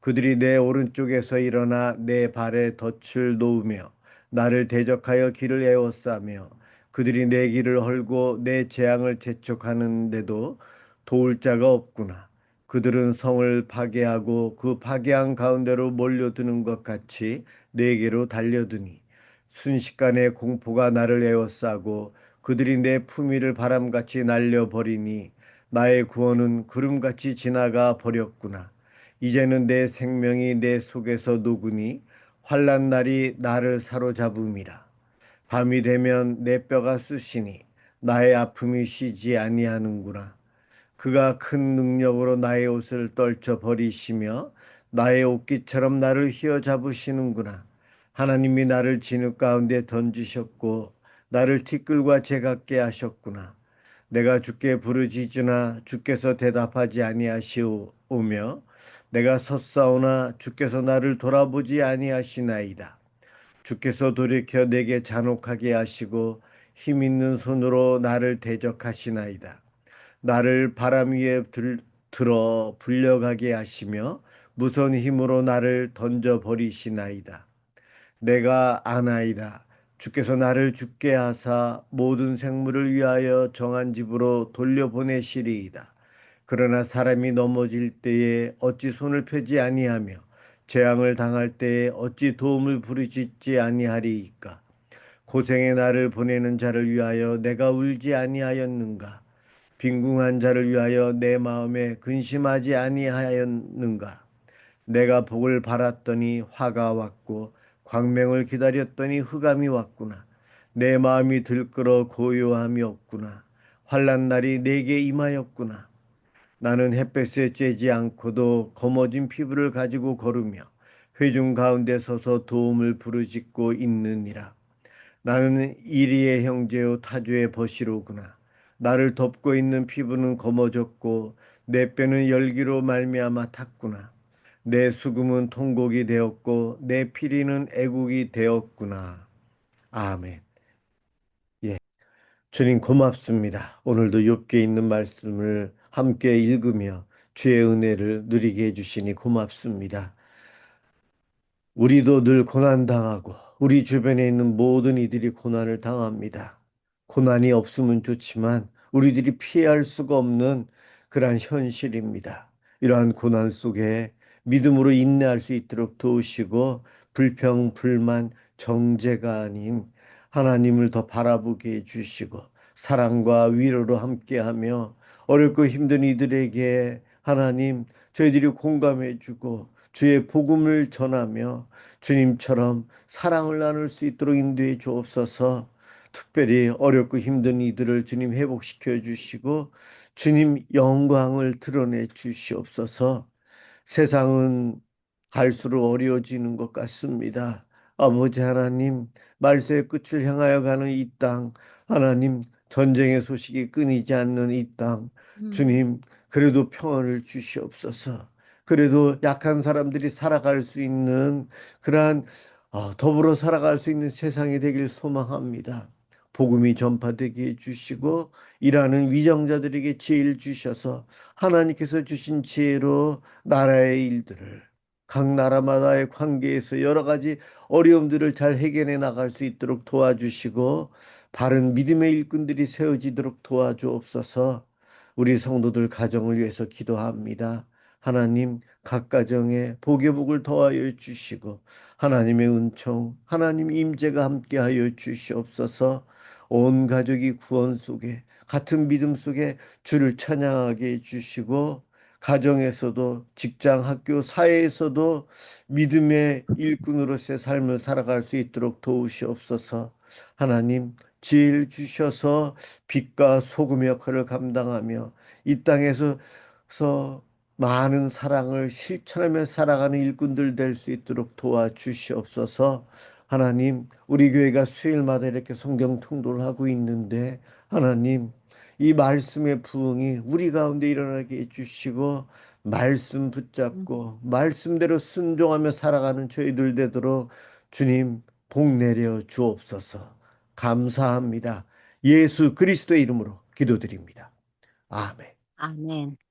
그들이 내 오른쪽에서 일어나 내 발에 덫을 놓으며 나를 대적하여 길을 에워싸며 그들이 내 길을 헐고 내 재앙을 재촉하는데도 도울 자가 없구나. 그들은 성을 파괴하고 그 파괴한 가운데로 몰려드는 것 같이 내게로 달려드니 순식간에 공포가 나를 에워싸고 그들이 내 품위를 바람같이 날려버리니 나의 구원은 구름같이 지나가 버렸구나. 이제는 내 생명이 내 속에서 녹으니 환난 날이 나를 사로잡음이라. 밤이 되면 내 뼈가 쑤시니 나의 아픔이 쉬지 아니하는구나. 그가 큰 능력으로 나의 옷을 떨쳐 버리시며 나의 옷깃처럼 나를 휘어잡으시는구나. 하나님이 나를 진흙 가운데 던지셨고 나를 티끌과 재같게 하셨구나. 내가 주께 부르짖으나 주께서 대답하지 아니하시오며 내가 섰사오나 주께서 나를 돌아보지 아니하시나이다. 주께서 돌이켜 내게 잔혹하게 하시고 힘 있는 손으로 나를 대적하시나이다. 나를 바람 위에 들어 불려가게 하시며 무서운 힘으로 나를 던져 버리시나이다. 내가 아나이다. 주께서 나를 죽게 하사 모든 생물을 위하여 정한 집으로 돌려보내시리이다. 그러나 사람이 넘어질 때에 어찌 손을 펴지 아니하며 재앙을 당할 때에 어찌 도움을 부르짖지 아니하리이까. 고생의 나를 보내는 자를 위하여 내가 울지 아니하였는가. 빈궁한 자를 위하여 내 마음에 근심하지 아니하였는가. 내가 복을 바랐더니 화가 왔고 광명을 기다렸더니 흑암이 왔구나. 내 마음이 들끓어 고요함이 없구나. 환난 날이 내게 임하였구나. 나는 햇볕에 쬐지 않고도 검어진 피부를 가지고 걸으며 회중 가운데 서서 도움을 부르짖고 있느니라. 나는 이리의 형제요 타주의 버시로구나. 나를 덮고 있는 피부는 검어졌고 내 뼈는 열기로 말미암아 탔구나. 내 수금은 통곡이 되었고 내 피리는 애국이 되었구나. 아멘. 예, 주님 고맙습니다. 오늘도 욥기에 있는 말씀을 함께 읽으며 주의 은혜를 누리게 해주시니 고맙습니다. 우리도 늘 고난당하고 우리 주변에 있는 모든 이들이 고난을 당합니다. 고난이 없으면 좋지만 우리들이 피할 수가 없는 그러한 현실입니다. 이러한 고난 속에 믿음으로 인내할 수 있도록 도우시고 불평, 불만, 정죄가 아닌 하나님을 더 바라보게 해주시고 사랑과 위로로 함께하며 어렵고 힘든 이들에게 하나님 저희들이 공감해주고 주의 복음을 전하며 주님처럼 사랑을 나눌 수 있도록 인도해 주옵소서. 특별히 어렵고 힘든 이들을 주님 회복시켜 주시고 주님 영광을 드러내 주시옵소서. 세상은 갈수록 어려워지는 것 같습니다. 아버지 하나님, 말세의 끝을 향하여 가는 이 땅, 하나님, 전쟁의 소식이 끊이지 않는 이 땅, 주님, 그래도 평안을 주시옵소서. 그래도 약한 사람들이 살아갈 수 있는 그러한 더불어 살아갈 수 있는 세상이 되길 소망합니다. 복음이 전파되게 해주시고 일하는 위정자들에게 지혜를 주셔서 하나님께서 주신 지혜로 나라의 일들을 각 나라마다의 관계에서 여러 가지 어려움들을 잘 해결해 나갈 수 있도록 도와주시고 바른 믿음의 일꾼들이 세워지도록 도와주옵소서. 우리 성도들 가정을 위해서 기도합니다. 하나님 각 가정에 복의 복을 더하여 주시고 하나님의 은총 하나님 임재가 함께하여 주시옵소서. 온 가족이 구원 속에 같은 믿음 속에 주를 찬양하게 해주시고 가정에서도 직장 학교 사회에서도 믿음의 일꾼으로서의 삶을 살아갈 수 있도록 도우시옵소서. 하나님 지혜를 주셔서 빛과 소금 역할을 감당하며 이 땅에서 많은 사랑을 실천하며 살아가는 일꾼들 될 수 있도록 도와주시옵소서. 하나님, 우리 교회가 수요일마다 이렇게 성경 통독을 하고 있는데 하나님, 이 말씀의 부흥이 우리 가운데 일어나게 해주시고 말씀 붙잡고 말씀대로 순종하며 살아가는 저희들 되도록 주님 복 내려 주옵소서. 감사합니다. 예수 그리스도의 이름으로 기도드립니다. 아멘. 아멘.